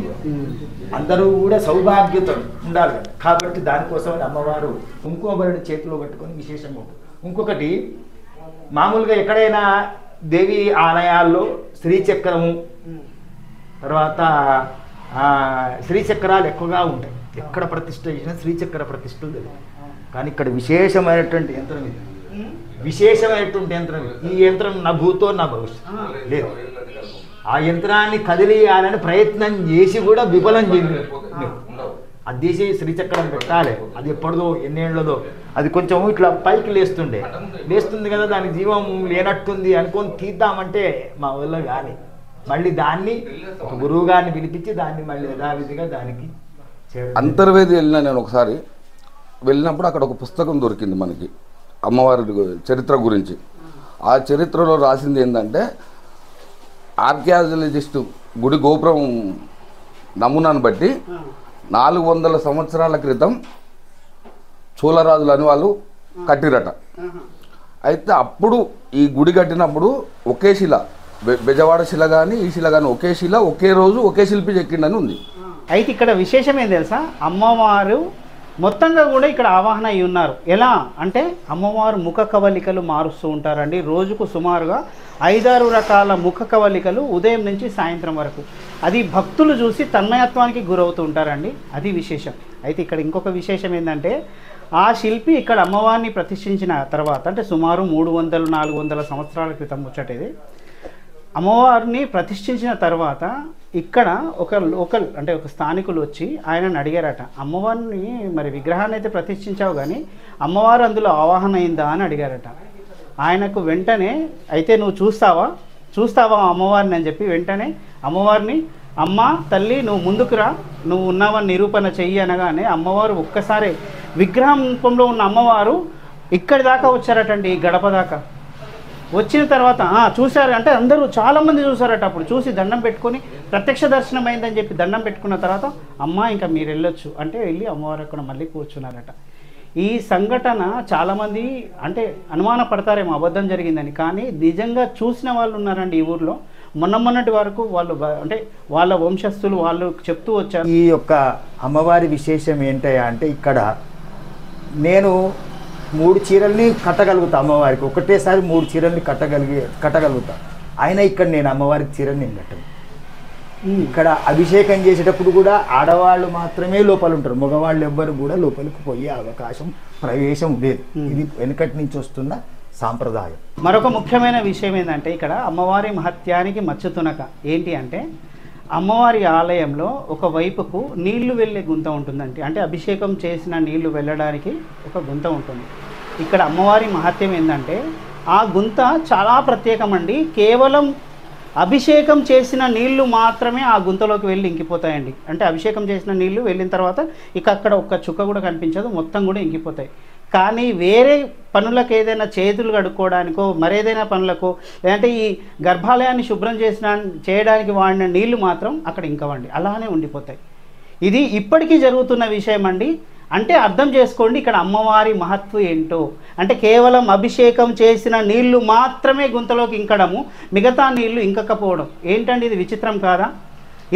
అందరూ కూడా సౌభాగ్యత ఉండాలి కదా, కాబట్టి దానికోసమని అమ్మవారు కుంకుమ భరణి చేతిలో పట్టుకొని విశేషంగా ఉంటుంది. ఇంకొకటి మామూలుగా ఎక్కడైనా దేవి ఆలయాల్లో శ్రీచక్రము తర్వాత శ్రీచక్రాలు ఎక్కువగా ఉంటాయి. ఎక్కడ ప్రతిష్ఠ చేసినా శ్రీచక్ర ప్రతిష్టలు తెలియదు. కానీ ఇక్కడ విశేషమైనటువంటి యంత్రం ఇది, విశేషమైనటువంటి యంత్రం ఇది. ఈ యంత్రం నా భూతో నా భవిష్యత్తు లేదు. ఆ యంత్రాన్ని కదిలియాలని ప్రయత్నం చేసి కూడా విఫలం చెంది అది తీసి శ్రీచక్రం పెట్టాలి. అది ఎప్పటిదో ఎన్నేళ్లదో అది కొంచెం ఇట్లా పైకి లేస్తుంది కదా, దానికి జీవం లేనట్టుంది అనుకొని తీద్దామంటే మా వల్ల కానీ మళ్ళీ దాన్ని ఒక గురువు గారిని పిలిపించి దాన్ని మళ్ళీ యథావిధిగా దానికి అంతర్వేది వెళ్ళినా నేను ఒకసారి వెళ్ళినప్పుడు అక్కడ ఒక పుస్తకం దొరికింది మనకి అమ్మవారి చరిత్ర గురించి. ఆ చరిత్రలో రాసింది ఏంటంటే ఆర్కియాలజిస్టు గుడి గోపురం నమూనాను బట్టి 400 సంవత్సరాల క్రితం చోళరాజులు అని వాళ్ళు కట్టిరట. అయితే అప్పుడు ఈ గుడి కట్టినప్పుడు ఒకే శిల, బెజవాడ శిల కానీ ఈ శిల కానీ ఒకే శిల, ఒకే రోజు ఒకే శిల్పి చెక్కిండని ఉంది. అయితే ఇక్కడ విశేషం ఏం తెలుసా, అమ్మవారు మొత్తంగా కూడా ఇక్కడ ఆవాహన అయి ఉన్నారు. ఎలా అంటే అమ్మవారు ముఖ కవలికలు మారుస్తూ ఉంటారండి. రోజుకు సుమారుగా 5-6 రకాల ముఖ కవలికలు ఉదయం నుంచి సాయంత్రం వరకు. అది భక్తులు చూసి తన్మయత్వానికి గురవుతూ ఉంటారండి. అది విశేషం. అయితే ఇక్కడ ఇంకొక విశేషం ఏంటంటే ఆ శిల్పి ఇక్కడ అమ్మవారిని ప్రతిష్ఠించిన తర్వాత అంటే సుమారు 300-400 సంవత్సరాల క్రితం ముచ్చటేది. అమ్మవారిని ప్రతిష్ఠించిన తర్వాత ఇక్కడ ఒక లోకల్ అంటే ఒక స్థానికులు వచ్చి ఆయనను అడిగారట, అమ్మవారిని మరి విగ్రహాన్ని అయితే ప్రతిష్ఠించావు కానీ అమ్మవారు అందులో ఆవాహన అయిందా అని అడిగారట. ఆయనకు వెంటనే అయితే నువ్వు చూస్తావా అమ్మవారిని అని చెప్పి వెంటనే అమ్మవారిని అమ్మ తల్లి నువ్వు ముందుకు రా, నువ్వు ఉన్నావని నిరూపణ చెయ్యి అనగానే అమ్మవారు ఒక్కసారి విగ్రహం రూపంలో ఉన్న అమ్మవారు ఇక్కడి దాకా వచ్చారటండి, ఈ గడప దాకా. వచ్చిన తర్వాత చూశారు అంటే అందరూ చాలామంది చూసారట. అప్పుడు చూసి దండం పెట్టుకొని ప్రత్యక్ష దర్శనం అయిందని చెప్పి దండం పెట్టుకున్న తర్వాత అమ్మ ఇంకా మీరు వెళ్ళొచ్చు అంటే వెళ్ళి అమ్మవారు అక్కడ మళ్ళీ కూర్చున్నారట. ఈ సంఘటన చాలామంది అంటే అనుమాన పడతారేమో అబద్ధం జరిగిందని, కానీ నిజంగా చూసిన వాళ్ళు ఉన్నారండి ఈ ఊర్లో. మొన్నటి వరకు వాళ్ళు అంటే వాళ్ళ వంశస్థులు వాళ్ళు చెప్తూ వచ్చారు. ఈ యొక్క అమ్మవారి విశేషం ఏంటయ్యా అంటే ఇక్కడ నేను 3 చీరల్ని కట్టగలుగుతా అమ్మవారికి, ఒకటేసారి 3 చీరల్ని కట్టగలుగుతా. అయినా ఇక్కడ నేను అమ్మవారికి చీరని నేను కట్టను. ఇక్కడ అభిషేకం చేసేటప్పుడు కూడా ఆడవాళ్ళు మాత్రమే లోపల ఉంటారు, మగవాళ్ళు ఎవ్వరు కూడా లోపలికి పోయే అవకాశం ప్రవేశం లేదు. ఇది వెనుకటి నుంచి వస్తున్న సాంప్రదాయం. మరొక ముఖ్యమైన విషయం ఏంటంటే ఇక్కడ అమ్మవారి మహత్యానికి మచ్చుతునక ఏంటి అంటే అమ్మవారి ఆలయంలో ఒక వైపుకు నీళ్లు వెళ్ళే గుంత ఉంటుందండి. అంటే అభిషేకం చేసిన నీళ్లు వెళ్ళడానికి ఒక గుంత ఉంటుంది. ఇక్కడ అమ్మవారి మహత్యం ఏంటంటే ఆ గుంత చాలా ప్రత్యేకమండి. కేవలం అభిషేకం చేసిన నీళ్లు మాత్రమే ఆ గుంతలోకి వెళ్ళి ఇంకిపోతాయండి. అంటే అభిషేకం చేసిన నీళ్లు వెళ్ళిన తర్వాత ఇక అక్కడ ఒక్క చుక్క కూడా కనిపించదు, మొత్తం కూడా ఇంకిపోతాయి. కానీ వేరే పనులకు ఏదైనా చేతులు కడుక్కోవడానికో మరేదైనా పనులకు లేదంటే ఈ గర్భాలయాన్ని శుభ్రం చేయడానికి వాడిన నీళ్లు మాత్రం అక్కడ ఇంకవండి, అలానే ఉండిపోతాయి. ఇది ఇప్పటికీ జరుగుతున్న విషయం అండి. అంటే అర్థం చేసుకోండి ఇక్కడ అమ్మవారి మహత్వం ఏంటో. అంటే కేవలం అభిషేకం చేసిన నీళ్లు మాత్రమే గుంతలోకి ఇంకడము, మిగతా నీళ్లు ఇంకకపోవడం ఏంటండి, ఇది విచిత్రం కాదా?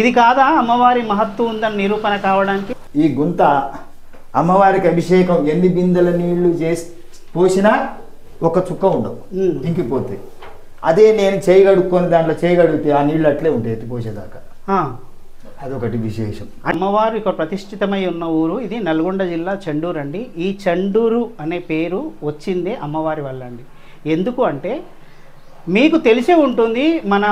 ఇది కాదా అమ్మవారి మహత్వం ఉందని నిరూపణ కావడానికి? ఈ గుంత అమ్మవారికి అభిషేకం ఎన్ని బిందెల నీళ్లు పోసినా ఒక చుక్క ఉండవు, ఇంకిపోతాయి. అదే నేను చేయగడుక్కొని దాంట్లో చేయగడిగితే ఆ నీళ్ళు అట్లే ఉంటాయి ఎత్తిపోసేదాకా. అదొకటి విశేషం. అమ్మవారు ఇక్కడ ప్రతిష్ఠితమై ఉన్న ఊరు ఇది నల్గొండ జిల్లా చండూరు అండి. ఈ చండూరు అనే పేరు వచ్చిందే అమ్మవారి వల్ల అండి. ఎందుకు అంటే మీకు తెలిసే ఉంటుంది, మన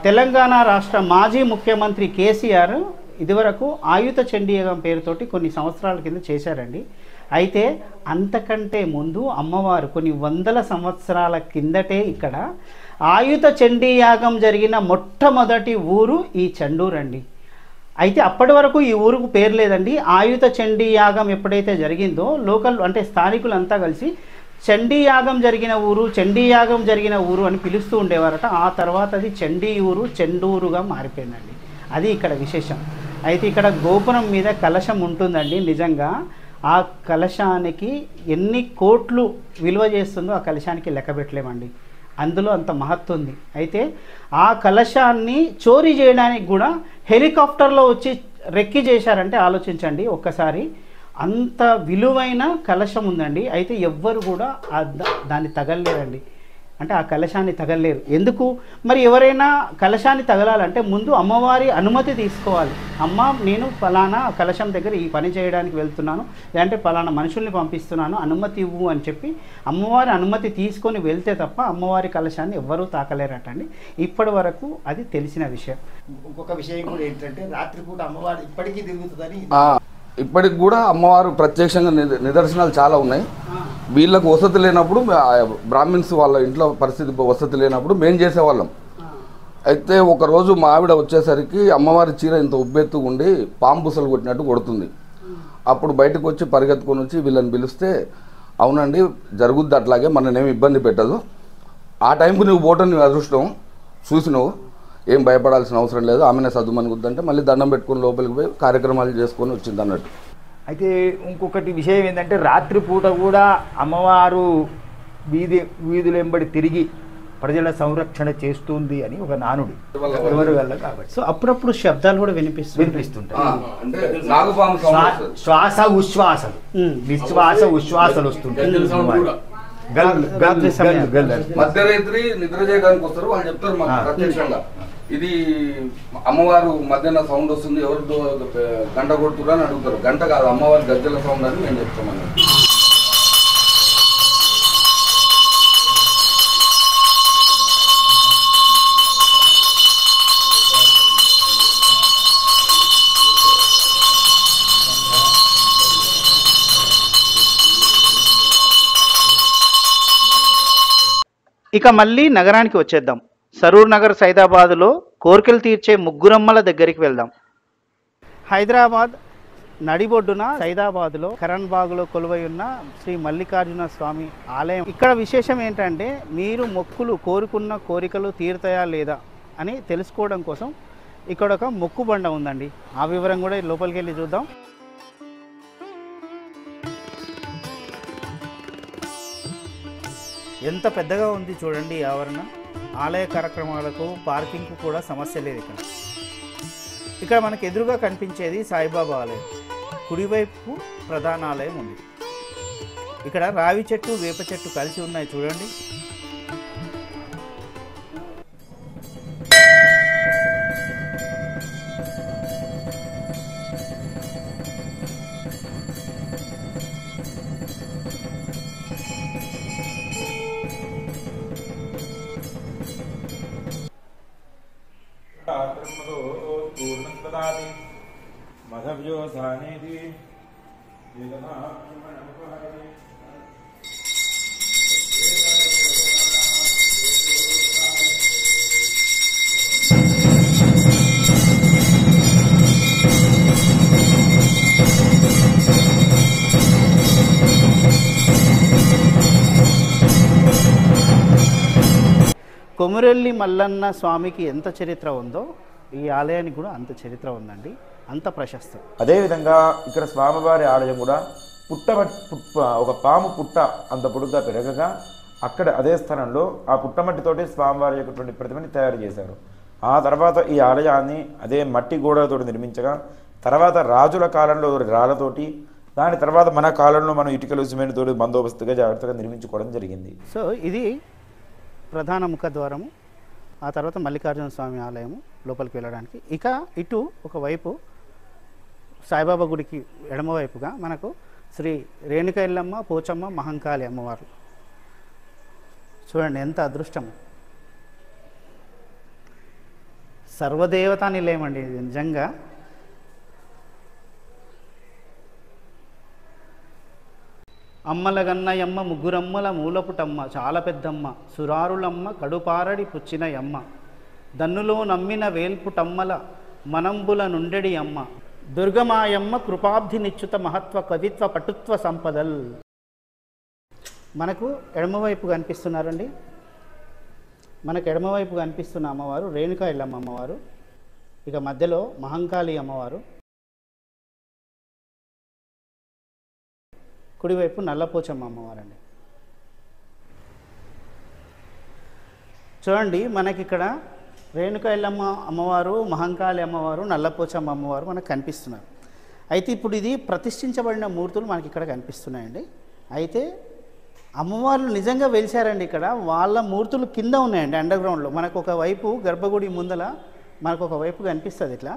తెలంగాణ రాష్ట్ర మాజీ ముఖ్యమంత్రి కేసీఆర్ ఇదివరకు ఆయుధ చండీయాగం పేరుతోటి కొన్ని సంవత్సరాల కింద చేశారండి. అయితే అంతకంటే ముందు అమ్మవారు కొన్ని 100 సంవత్సరాల కిందటే ఇక్కడ ఆయుధ చండీయాగం జరిగిన మొట్టమొదటి ఊరు ఈ చండూరు అండి. అయితే అప్పటి వరకు ఈ ఊరుకు పేరు లేదండి. ఆయుధ చండీ యాగం ఎప్పుడైతే జరిగిందో లోకల్ అంటే స్థానికులంతా కలిసి చండీ యాగం జరిగిన ఊరు, చండీ యాగం జరిగిన ఊరు అని పిలుస్తూ ఉండేవారట. ఆ తర్వాత అది చండీ ఊరు, చెండూరుగా మారిపోయిందండి. అది ఇక్కడ విశేషం. అయితే ఇక్కడ గోపురం మీద కలశం ఉంటుందండి. నిజంగా ఆ కలశానికి ఎన్ని కోట్లు విలువ చేస్తుందో ఆ కలశానికి లెక్క పెట్టలేమండి. అందులో అంత మహత్వం ఉంది. అయితే ఆ కలశాన్ని చోరీ చేయడానికి కూడా హెలికాప్టర్లో వచ్చి రెక్కి చేశారంటే ఆలోచించండి ఒక్కసారి. అంత విలువైన కలశం ఉందండి. అయితే ఎవ్వరు కూడా దాన్ని తగలలేరండి. అంటే ఆ కలశాన్ని తగలలేరు. ఎందుకు మరి? ఎవరైనా కలశాన్ని తగలాలంటే ముందు అమ్మవారి అనుమతి తీసుకోవాలి. అమ్మ, నేను ఫలానా కలశం దగ్గర ఈ పని చేయడానికి వెళ్తున్నాను, లేదంటే ఫలానా మనుషుల్ని పంపిస్తున్నాను, అనుమతి ఇవ్వు అని చెప్పి అమ్మవారి అనుమతి తీసుకొని వెళ్తే తప్ప అమ్మవారి కలశాన్ని ఎవ్వరూ తాకలేరటండి. ఇప్పటి వరకు అది తెలిసిన విషయం. ఇంకొక విషయం కూడా ఏంటంటే రాత్రిపూట అమ్మవారు ఇప్పటికీ తిరుగుతుందని. ఇప్పటికి కూడా అమ్మవారు ప్రత్యక్షంగా నిదర్శనాలు చాలా ఉన్నాయి. వీళ్ళకు వసతి లేనప్పుడు బ్రాహ్మిన్స్ వాళ్ళ ఇంట్లో పరిస్థితి వసతి లేనప్పుడు మేము చేసేవాళ్ళం. అయితే ఒకరోజు మా ఆవిడ వచ్చేసరికి అమ్మవారి చీర ఇంత ఉబ్బెత్తు ఉండి పాము బుసలు కొట్టినట్టు కొడుతుంది. అప్పుడు బయటకు వచ్చి పరిగెత్తుకొని వచ్చి వీళ్ళని పిలిస్తే, అవునండి జరుగుద్ది అట్లాగే, మననేమి ఇబ్బంది పెట్టదు, ఆ టైంకు నువ్వు పోవటం నువ్వు అదృష్టం చూసినావు, ఏం భయపడాల్సిన అవసరం లేదు, ఆమెనే సర్దుమని గుద్దంటే మళ్ళీ దండం పెట్టుకుని లోపలికి పోయి కార్యక్రమాలు చేసుకొని వచ్చింది అన్నట్టు. అయితే ఇంకొకటి విషయం ఏంటంటే రాత్రిపూట కూడా అమ్మవారు వీధులు వెంబడి తిరిగి ప్రజల సంరక్షణ చేస్తుంది అని ఒక నానుడి ఎవరి వల్ల కాబట్టి. సో అప్పుడప్పుడు శబ్దాలు కూడా వినిపిస్తుంటాయి. శ్వాస ఉశ్వాసలు, నిశ్వాస ఉశ్వాసలు వస్తుంటాయి. మధ్యరాత్రి నిద్ర చేయడానికి వస్తారు వాళ్ళు, చెప్తారు మాకు ప్రత్యక్షంగా, ఇది అమ్మవారు మధ్యాహ్న సౌండ్ వస్తుంది, ఎవరితో గంట కొడుతురు అని అడుగుతారు. గంట కాదు, అమ్మవారి గజ్జల సౌండ్ అని మేము చెప్తామన్నా. ఇక మళ్ళీ నగరానికి వచ్చేద్దాం. సరూర్ నగర్ సైదాబాద్లో కోరికలు తీర్చే ముగ్గురమ్మల దగ్గరికి వెళ్దాం. హైదరాబాద్ నడిబొడ్డున సైదాబాద్లో కరణ్ బాగులో కొలువై ఉన్న శ్రీ మల్లికార్జున స్వామి ఆలయం. ఇక్కడ విశేషం ఏంటంటే మీరు మొక్కులు కోరుకున్న కోరికలు తీరుతాయా లేదా అని తెలుసుకోవడం కోసం ఇక్కడ ఒక మొక్కు బండ ఉందండి. ఆ వివరం కూడా లోపలికి వెళ్ళి చూద్దాం. ఎంత పెద్దగా ఉంది చూడండి ఈ ఆవరణ. ఆలయ కార్యక్రమాలకు పార్కింగ్కు కూడా సమస్య లేదు. ఇక్కడ మనకు ఎదురుగా కనిపించేది సాయిబాబా ఆలయం. కుడివైపు ప్రధాన ఆలయం ఉంది. ఇక్కడ రావి చెట్టు వేప చెట్టు కలిసి ఉన్నాయి చూడండి. కొమురెల్లి మల్లన్న స్వామికి ఎంత చరిత్ర ఉందో ఈ ఆలయానికి కూడా అంత చరిత్ర ఉందండి, అంత ప్రశస్తం. అదేవిధంగా ఇక్కడ స్వామివారి ఆలయం కూడా ఒక పాము పుట్ట అంత పొడుగ్గా పెరగగా అక్కడ అదే స్థలంలో ఆ పుట్టమట్టితోటి స్వామివారి యొక్క ప్రతిమని తయారు చేశారు. ఆ తర్వాత ఈ ఆలయాన్ని అదే మట్టి గోడలతో నిర్మించగా తర్వాత రాజుల కాలంలో రాళ్లతోటి, దాని తర్వాత మన కాలంలో మనం ఇటుకలు సిమెంట్ తోటి బందోబస్తుగా జాగ్రత్తగా నిర్మించుకోవడం జరిగింది. సో ఇది ప్రధాన ముఖద్వారము. ఆ తర్వాత మల్లికార్జున స్వామి ఆలయము లోపలికి వెళ్ళడానికి. ఇక ఇటు ఒకవైపు సాయిబాబా గుడికి ఎడమవైపుగా మనకు శ్రీ రేణుక ఎల్లమ్మ, పోచమ్మ, మహంకాళి అమ్మవారు. చూడండి ఎంత అదృష్టం. సర్వదేవతా నిలయమండి ఇది నిజంగా. అమ్మల గన్నయమ్మ ముగ్గురమ్మల మూలపుటమ్మ చాలా పెద్దమ్మ, సురారులమ్మ కడుపారడి పుచ్చిన యమ్మ, దన్నులో నమ్మిన వేల్పుటమ్మల మనంబుల నుండెడి అమ్మ దుర్గమాయమ్మ కృపాబ్ధి నిచ్యుత మహత్వ కవిత్వ పటుత్వ సంపదల్. మనకు ఎడమవైపు కనిపిస్తున్నారండి, మనకు ఎడమవైపు కనిపిస్తున్న అమ్మవారు రేణుకా ఎల్లమ్మ అమ్మవారు, ఇక మధ్యలో మహంకాళి అమ్మవారు, కుడివైపు నల్లపోచమ్మ అమ్మవారండి. చూడండి మనకి ఇక్కడ రేణుకా ఎల్లమ్మ అమ్మవారు, మహంకాళి అమ్మవారు, నల్లపోచమ్మ అమ్మవారు మనకు కనిపిస్తున్నారు. అయితే ఇప్పుడు ఇది ప్రతిష్ఠించబడిన మూర్తులు మనకి ఇక్కడ కనిపిస్తున్నాయండి. అయితే అమ్మవార్లు నిజంగా వెలిశారండి. ఇక్కడ వాళ్ళ మూర్తులు కింద ఉన్నాయండి అండర్ గ్రౌండ్లో. మనకు ఒక వైపు గర్భగుడి ముందల మనకు ఒక వైపు కనిపిస్తుంది ఇట్లా.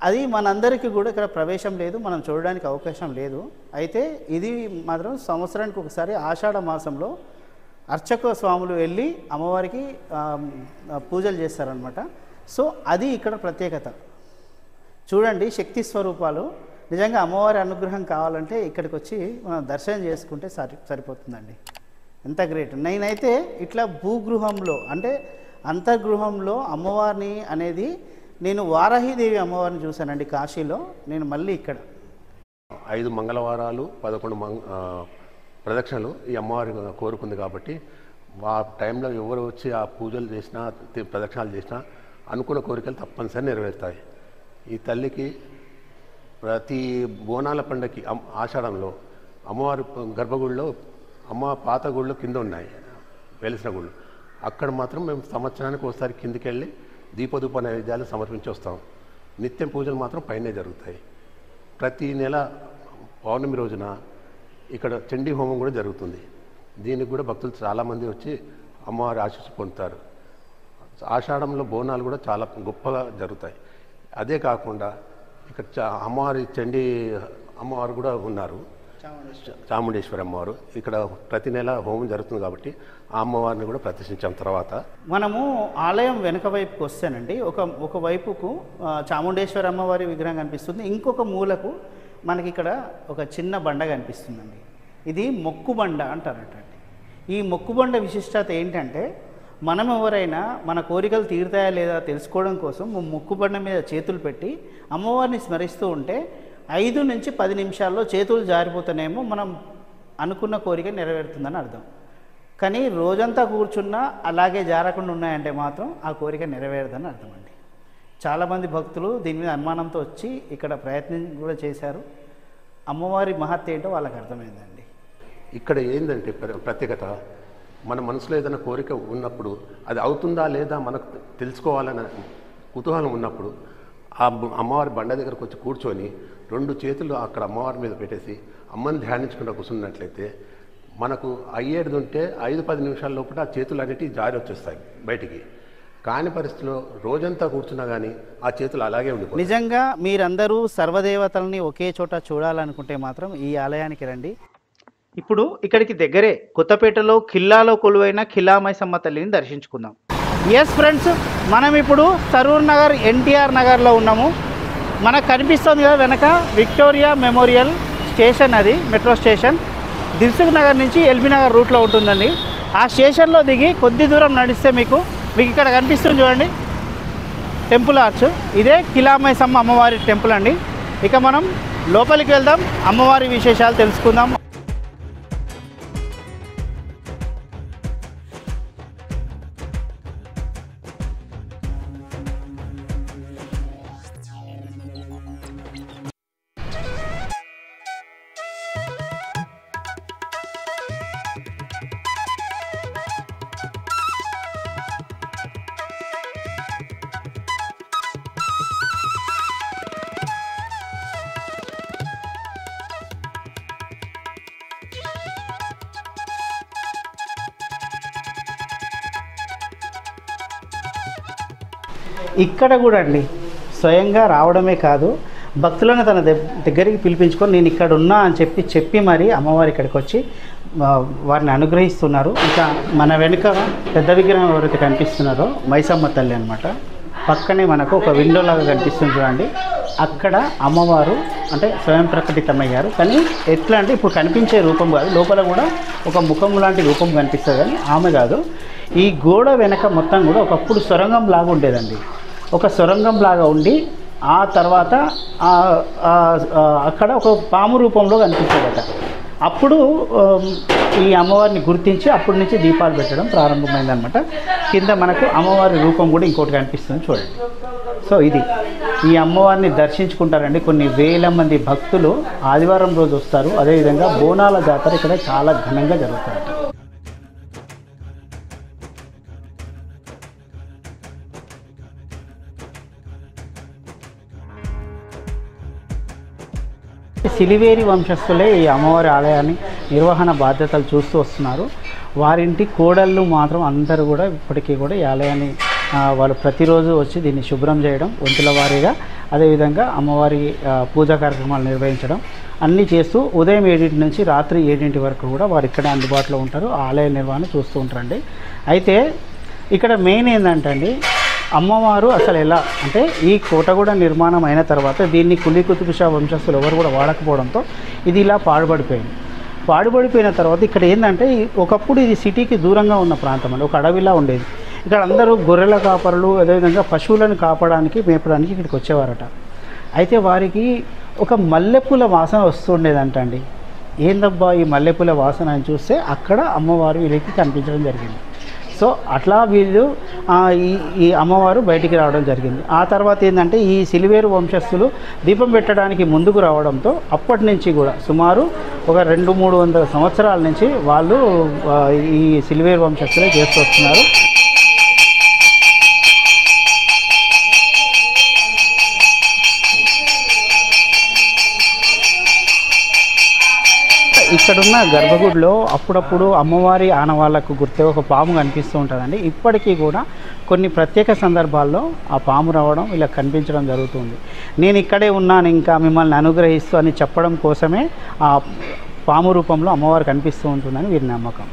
అది మనందరికీ కూడా ఇక్కడ ప్రవేశం లేదు, మనం చూడడానికి అవకాశం లేదు. అయితే ఇది మాత్రం సంవత్సరానికి ఒకసారి ఆషాఢ మాసంలో అర్చక స్వాములు వెళ్ళి అమ్మవారికి పూజలు చేస్తారనమాట. సో అది ఇక్కడ ప్రత్యేకత. చూడండి శక్తి స్వరూపాలు. నిజంగా అమ్మవారి అనుగ్రహం కావాలంటే ఇక్కడికి వచ్చి మనం దర్శనం చేసుకుంటే సరిపోతుందండి. ఎంత గ్రేట్. నేనైతే ఇట్లా భూగృహంలో అంటే అంతర్గృహంలో అమ్మవారిని అనేది నేను వారాహిదేవి అమ్మవారిని చూశానండి కాశీలో. నేను మళ్ళీ ఇక్కడ 5 మంగళవారాలు 11 ప్రదక్షిణలు ఈ అమ్మవారి కోరుకుంది కాబట్టి ఆ టైంలో ఎవరు వచ్చి ఆ పూజలు చేసినా ప్రదక్షిణాలు చేసినా అనుకున్న కోరికలు తప్పనిసరి నెరవేరుతాయి. ఈ తల్లికి ప్రతి బోనాల పండగకి ఆషాఢంలో అమ్మవారి గర్భగుడిలో పాత గుళ్ళు కింద ఉన్నాయి, వెలిసిన గుళ్ళు. అక్కడ మాత్రం మేము సంవత్సరానికి ఒకసారి కిందికి వెళ్ళి దీపధూప నైవేద్యాలు సమర్పించి వస్తాం. నిత్యం పూజలు మాత్రం పైనే జరుగుతాయి. ప్రతి నెల పౌర్ణమి రోజున ఇక్కడ చండీ హోమం కూడా జరుగుతుంది. దీనికి కూడా భక్తులు చాలామంది వచ్చి అమ్మవారి ఆశీస్సు పొందుతారు. ఆషాఢంలో బోనాలు కూడా చాలా గొప్పగా జరుగుతాయి. అదే కాకుండా ఇక్కడ అమ్మవారి చండీ అమ్మవారు కూడా ఉన్నారు, చాముండేశ్వరి అమ్మవారు. ఇక్కడ ప్రతి నెల హోమం జరుగుతుంది కాబట్టి ఆ అమ్మవారిని కూడా ప్రతిష్ఠించాం. తర్వాత మనము ఆలయం వెనుక వైపుకి వస్తేనండి ఒక వైపుకు చాముండేశ్వరి అమ్మవారి విగ్రహం కనిపిస్తుంది, ఇంకొక మూలకు మనకి ఇక్కడ ఒక చిన్న బండ కనిపిస్తుందండి. ఇది మొక్కుబండ అంటారటండి. ఈ మొక్కుబండ విశిష్టత ఏంటంటే మనం ఎవరైనా మన కోరికలు తీరుతాయా లేదా తెలుసుకోవడం కోసం మొక్కుబండ మీద చేతులు పెట్టి అమ్మవారిని స్మరిస్తూ ఉంటే 5 నుంచి 10 నిమిషాల్లో చేతులు జారిపోతేనేమో మనం అనుకున్న కోరిక నెరవేరుతుందని అర్థం. కానీ రోజంతా కూర్చున్నా అలాగే జారకుండా ఉన్నాయంటే మాత్రం ఆ కోరిక నెరవేరదని అర్థం అండి. చాలామంది భక్తులు దీని మీద అనుమానంతో వచ్చి ఇక్కడ ప్రయత్నం కూడా చేశారు. అమ్మవారి మహత్య ఏంటో వాళ్ళకి అర్థమైందండి. ఇక్కడ ఏంటంటే ప్రత్యేకత, మన మనసులో ఏదైనా కోరిక ఉన్నప్పుడు అది అవుతుందా లేదా మనకు తెలుసుకోవాలన్న కుతూహలం ఉన్నప్పుడు ఆ అమ్మవారి బండ దగ్గరకు వచ్చి కూర్చొని 2 చేతులు అక్కడ అమ్మవారి మీద పెట్టేసి అమ్మని ధ్యానించుకుంటూ కూర్చున్నట్లయితే మనకు అయ్యేది ఉంటే 5-10 నిమిషాల లోపల ఆ చేతులు అనేటివి జారి వచ్చేస్తాయి బయటికి. కాని పరిస్థితిలో రోజంతా కూర్చున్నా కానీ ఆ చేతులు అలాగే ఉండిపోతాయి. నిజంగా మీరందరూ సర్వదేవతల్ని ఒకే చోట చూడాలనుకుంటే మాత్రం ఈ ఆలయానికి రండి. ఇప్పుడు ఇక్కడికి దగ్గరే కొత్తపేటలో ఖిల్లాలో కొలువైన ఖిల్లామైసమ్మ తల్లిని దర్శించుకుందాం. ఎస్ ఫ్రెండ్స్, మనం ఇప్పుడు సరూర్ నగర్ ఎన్టీఆర్ నగర్లో ఉన్నాము. మనకు కనిపిస్తుంది కదా వెనక విక్టోరియా మెమోరియల్ స్టేషన్, అది మెట్రో స్టేషన్. దిల్సుఖ్ నగర్ నుంచి ఎల్బీ నగర్ రూట్లో ఉంటుందండి. ఆ స్టేషన్లో దిగి కొద్ది దూరం నడిస్తే మీకు ఇక్కడ కనిపిస్తుంది చూడండి టెంపుల్ ఆర్చ్. ఇదే ఖిల్లామైసమ్మ అమ్మవారి టెంపుల్ అండి. ఇక మనం లోపలికి వెళ్దాం, అమ్మవారి విశేషాలు తెలుసుకుందాం. ఇక్కడ కూడా అండి స్వయంగా రావడమే కాదు, భక్తులను తన దగ్గరికి పిలిపించుకొని నేను ఇక్కడ ఉన్నా అని చెప్పి మరి అమ్మవారి ఇక్కడికి వచ్చి వారిని అనుగ్రహిస్తున్నారు. ఇంకా మన వెనుక పెద్ద విగ్రహం ఎవరైతే కనిపిస్తున్నారో మైసమ్మ తల్లి అనమాట. పక్కనే మనకు ఒక విండో లాగా కనిపిస్తుంది చూడండి, అక్కడ అమ్మవారు అంటే స్వయం ప్రకటితమయ్యారు. కానీ ఎట్లా అంటే ఇప్పుడు కనిపించే రూపం కాదు, లోపల కూడా ఒక ముఖం లాంటి రూపం కనిపిస్తుంది కానీ ఆమె కాదు. ఈ గోడ వెనక మొత్తం కూడా ఒకప్పుడు సొరంగం లాగా ఉండేదండి. ఒక సొరంగం లాగా ఉండి ఆ తర్వాత అక్కడ ఒక పాము రూపంలో కనిపించేదట. అప్పుడు ఈ అమ్మవారిని గుర్తించి అప్పటి నుంచి దీపాలు పెట్టడం ప్రారంభమైందనమాట. కింద మనకు అమ్మవారి రూపం కూడా ఇంకోటి కనిపిస్తుంది చూడండి. సో ఇది ఈ అమ్మవారిని దర్శించుకుంటారండి. కొన్ని వేల మంది భక్తులు ఆదివారం రోజు వస్తారు. అదేవిధంగా బోనాల జాతర ఇక్కడ చాలా ఘనంగా జరుగుతుంది. సిలివేరి వంశస్థులే ఈ అమ్మవారి ఆలయాన్ని నిర్వహణ బాధ్యతలు చూస్తూ వస్తున్నారు. వారింటి కోడళ్ళు మాత్రం అందరూ కూడా ఇప్పటికీ కూడా ఈ ఆలయాన్ని వాళ్ళు ప్రతిరోజు వచ్చి దీన్ని శుభ్రం చేయడం, వంతుల వారీగా అదేవిధంగా అమ్మవారి పూజా కార్యక్రమాలు నిర్వహించడం అన్నీ చేస్తూ ఉదయం 7 నుంచి రాత్రి 7 వరకు కూడా వారు ఇక్కడే అందుబాటులో ఉంటారు. ఆలయ నిర్వహణ చూస్తూ ఉంటారండి. అయితే ఇక్కడ మెయిన్ ఏంటంటే అండి, అమ్మవారు అసలు ఎలా అంటే ఈ కోటగూడ నిర్మాణం అయిన తర్వాత దీన్ని కులీ కుతుబ్ షా వంశస్థులు ఎవరు కూడా వాడకపోవడంతో ఇది ఇలా పాడుబడిపోయిన తర్వాత ఇక్కడ ఏంటంటే ఒకప్పుడు ఇది సిటీకి దూరంగా ఉన్న ప్రాంతం అండి, ఒక అడవిలా ఉండేది. ఇక్కడ అందరూ గొర్రెల కాపరులు అదేవిధంగా పశువులను కాపడానికి మేపడానికి ఇక్కడికి వచ్చేవారట. అయితే వారికి ఒక మల్లెపూల వాసన వస్తుండేదంట అండి. ఏందబ్బా ఈ మల్లెపూల వాసన అని చూస్తే అక్కడ అమ్మవారు వీళ్ళకి కనిపించడం జరిగింది. సో అట్లా వీళ్ళు ఈ అమ్మవారు బయటికి రావడం జరిగింది. ఆ తర్వాత ఏంటంటే ఈ సిలివేరు వంశస్థులు దీపం పెట్టడానికి ముందుకు రావడంతో అప్పటి నుంచి కూడా సుమారు ఒక 200-300 సంవత్సరాల నుంచి వాళ్ళు ఈ సిలివేరు వంశస్థులే చేస్తూ వస్తున్నారు. ఇక్కడున్న గర్భగుడిలో అప్పుడప్పుడు అమ్మవారి ఆనవాళ్ళకు గుర్తే ఒక పాము కనిపిస్తూ ఉంటుందండి. ఇప్పటికీ కూడా కొన్ని ప్రత్యేక సందర్భాల్లో ఆ పాము రావడం ఇలా కనిపించడం జరుగుతుంది. నేను ఇక్కడే ఉన్నాను ఇంకా మిమ్మల్ని అనుగ్రహిస్తూ అని చెప్పడం కోసమే ఆ పాము రూపంలో అమ్మవారు కనిపిస్తూ ఉంటుందని వీరి నమ్మకం.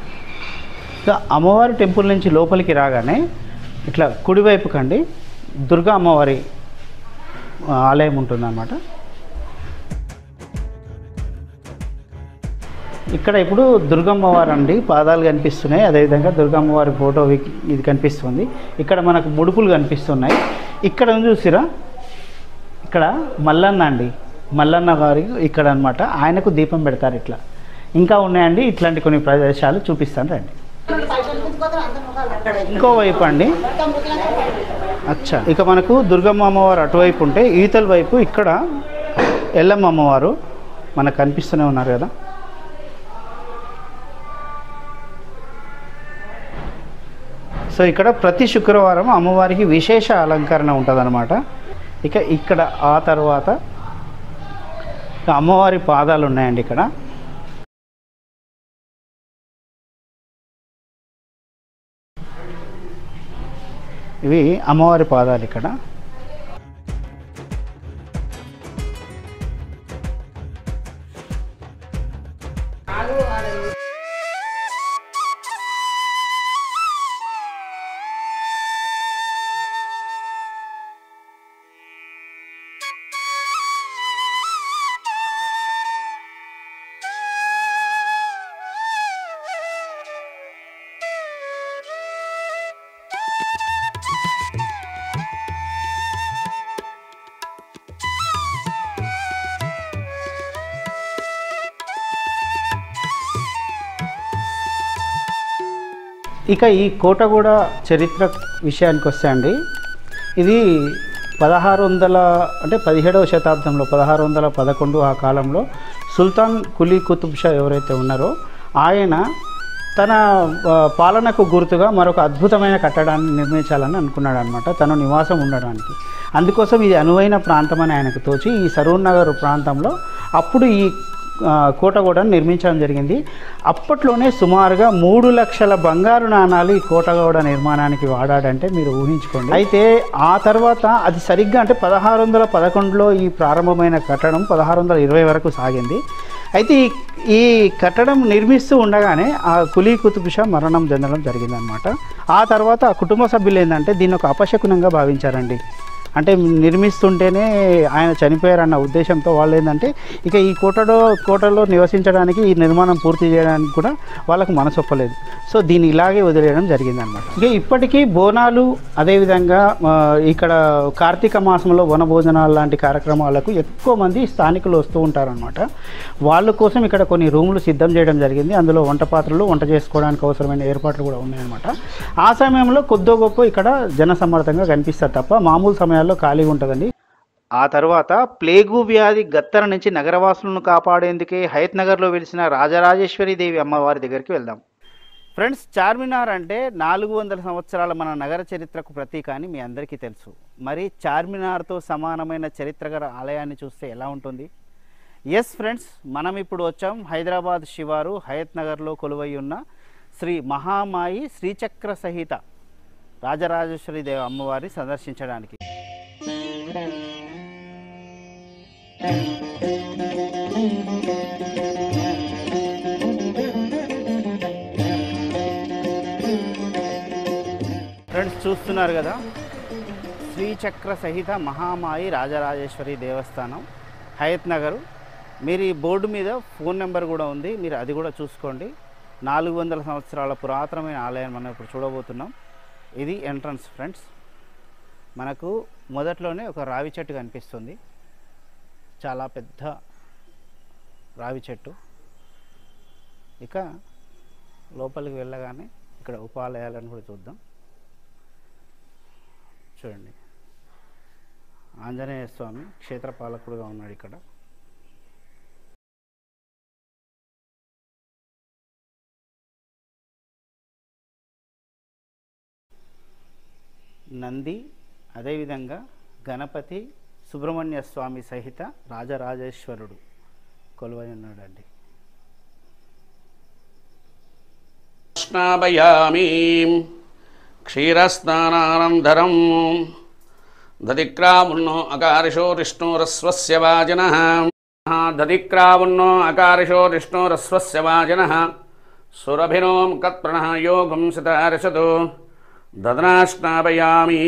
ఇక అమ్మవారి టెంపుల్ నుంచి లోపలికి రాగానే ఇట్లా కుడివైపు కండి దుర్గా అమ్మవారి ఆలయం ఉంటుందన్నమాట. ఇక్కడ ఇప్పుడు దుర్గమ్మవారు అండి పాదాలు కనిపిస్తున్నాయి. అదేవిధంగా దుర్గమ్మవారి ఫోటో ఇది కనిపిస్తుంది. ఇక్కడ మనకు ముడుపులు కనిపిస్తున్నాయి. ఇక్కడ చూసిరా ఇక్కడ మల్లన్న అండి, మల్లన్న గారి ఇక్కడ అనమాట ఆయనకు దీపం పెడతారు. ఇట్లా ఇంకా ఉన్నాయండి. ఇట్లాంటి కొన్ని ప్రదేశాలు చూపిస్తాను రండి. ఇంకోవైపు అండి అచ్చా ఇక మనకు దుర్గమ్మ అమ్మవారు అటువైపు ఉంటే ఈతల వైపు ఇక్కడ ఎల్లమ్మ అమ్మవారు మనకు కనిపిస్తూనే ఉన్నారు కదా. సో ఇక్కడ ప్రతి శుక్రవారం అమ్మవారికి విశేష అలంకరణ ఉంటుందన్నమాట. ఇక ఇక్కడ ఆ తర్వాత అమ్మవారి పాదాలు ఉన్నాయండి. ఇక్కడ ఇవి అమ్మవారి పాదాలు. ఇక్కడ ఇక ఈ కోటగూడ చరిత్ర విషయానికి వస్తే అండి, ఇది 1600 అంటే 17వ శతాబ్దంలో 1611 ఆ కాలంలో సుల్తాన్ కులీ కుతుబ్ షా ఎవరైతే ఉన్నారో ఆయన తన పాలనకు గుర్తుగా మరొక అద్భుతమైన కట్టడాన్ని నిర్మించాలని అనుకున్నాడు అనమాట, తను నివాసం ఉండడానికి. అందుకోసం ఇది అనువైన ప్రాంతం అని ఆయనకు తోచి ఈ సరూర్ నగర్ ప్రాంతంలో అప్పుడు ఈ కోటగూడను నిర్మించడం జరిగింది. అప్పట్లోనే సుమారుగా 3 లక్షల బంగారు నాణాలు ఈ కోటగూడ నిర్మాణానికి వాడాడంటే మీరు ఊహించుకోండి. అయితే ఆ తర్వాత అది సరిగ్గా అంటే 1611లో ఈ ప్రారంభమైన కట్టడం 1620 వరకు సాగింది. అయితే ఈ కట్టడం నిర్మిస్తూ ఉండగానే ఆ కులీ కుతుబ్ షా మరణం చెందడం జరిగిందనమాట. ఆ తర్వాత ఆ కుటుంబ సభ్యులు ఏంటంటే దీన్ని ఒక అపశకునంగా భావించారండి. అంటే నిర్మిస్తుంటేనే ఆయన చనిపోయారన్న ఉద్దేశంతో వాళ్ళు ఏంటంటే ఇక ఈ కోటలో నివసించడానికి ఈ నిర్మాణం పూర్తి చేయడానికి కూడా వాళ్ళకు మనసొప్పలేదు. సో దీన్ని ఇలాగే వదిలేయడం జరిగిందనమాట. ఇక ఇప్పటికీ బోనాలు అదేవిధంగా ఇక్కడ కార్తీక మాసంలో వనభోజనాలు లాంటి కార్యక్రమాలకు ఎక్కువ మంది స్థానికులు వస్తూ ఉంటారనమాట. వాళ్ళ కోసం ఇక్కడ కొన్ని రూములు సిద్ధం చేయడం జరిగింది. అందులో వంట పాత్రలు, వంట చేసుకోవడానికి అవసరమైన ఏర్పాట్లు కూడా ఉన్నాయన్నమాట. ఆ సమయంలో కొద్దో గొప్ప ఇక్కడ జనసమ్మర్దంగా కనిపిస్తారు తప్ప మామూలు సమయాల్లో ఖాళీగా ఉంటుందండి. ఆ తర్వాత ప్లేగు వ్యాధి గత్తర నుంచి నగరవాసులను కాపాడేందుకే హయత్ నగర్లో వెలిసిన రాజరాజేశ్వరి దేవి అమ్మవారి దగ్గరికి వెళ్దాం. ఫ్రెండ్స్, చార్మినార్ అంటే 400 సంవత్సరాల మన నగర చరిత్రకు ప్రతీక అని మీ అందరికీ తెలుసు. మరి చార్మినార్తో సమానమైన చరిత్ర గల ఆలయాన్ని చూస్తే ఎలా ఉంటుంది? ఎస్ ఫ్రెండ్స్, మనం ఇప్పుడు వచ్చాం హైదరాబాద్ శివారు హయత్ నగర్లో కొలువై ఉన్న శ్రీ మహామాయి శ్రీచక్ర సహిత రాజరాజేశ్వరి దేవి అమ్మవారిని సందర్శించడానికి. ఫ్రెండ్స్, చూస్తున్నారు కదా, శ్రీచక్ర సహిత మహామాయి రాజరాజేశ్వరి దేవస్థానం హయత్ నగరు. మీరు ఈ బోర్డు మీద ఫోన్ నెంబర్ కూడా ఉంది, మీరు అది కూడా చూసుకోండి. 400 సంవత్సరాల పురాతనమైన ఆలయం మనం ఇప్పుడు చూడబోతున్నాం. ఇది ఎంట్రన్స్ ఫ్రెండ్స్. మనకు మొదట్లోనే ఒక రావి చెట్టు కనిపిస్తుంది, చాలా పెద్ద రావి చెట్టు. ఇక లోపలికి వెళ్ళగానే ఇక్కడ ఉపాలయాలను కూడా చూద్దాం. చూడండి, ఆంజనేయ స్వామి క్షేత్రపాలకుడుగా ఉన్నాడు ఇక్కడ. నంది, అదేవిధంగా గణపతి, సుబ్రహ్మణ్య స్వామి సహిత రాజరాజేశ్వరుడు కొలువై ఉన్నాడండి. స్నాపయామి క్షీరస్నానానంతరం దదిక్రామున్నో అకారిషో విష్ణురస్వస్య వాజినః దదిక్రామున్నో అకారిషో విష్ణురస్వస్య వాజినః సురభినోం కత్ప్రణః యోగం సితారసతో దదనాస్నాపయామి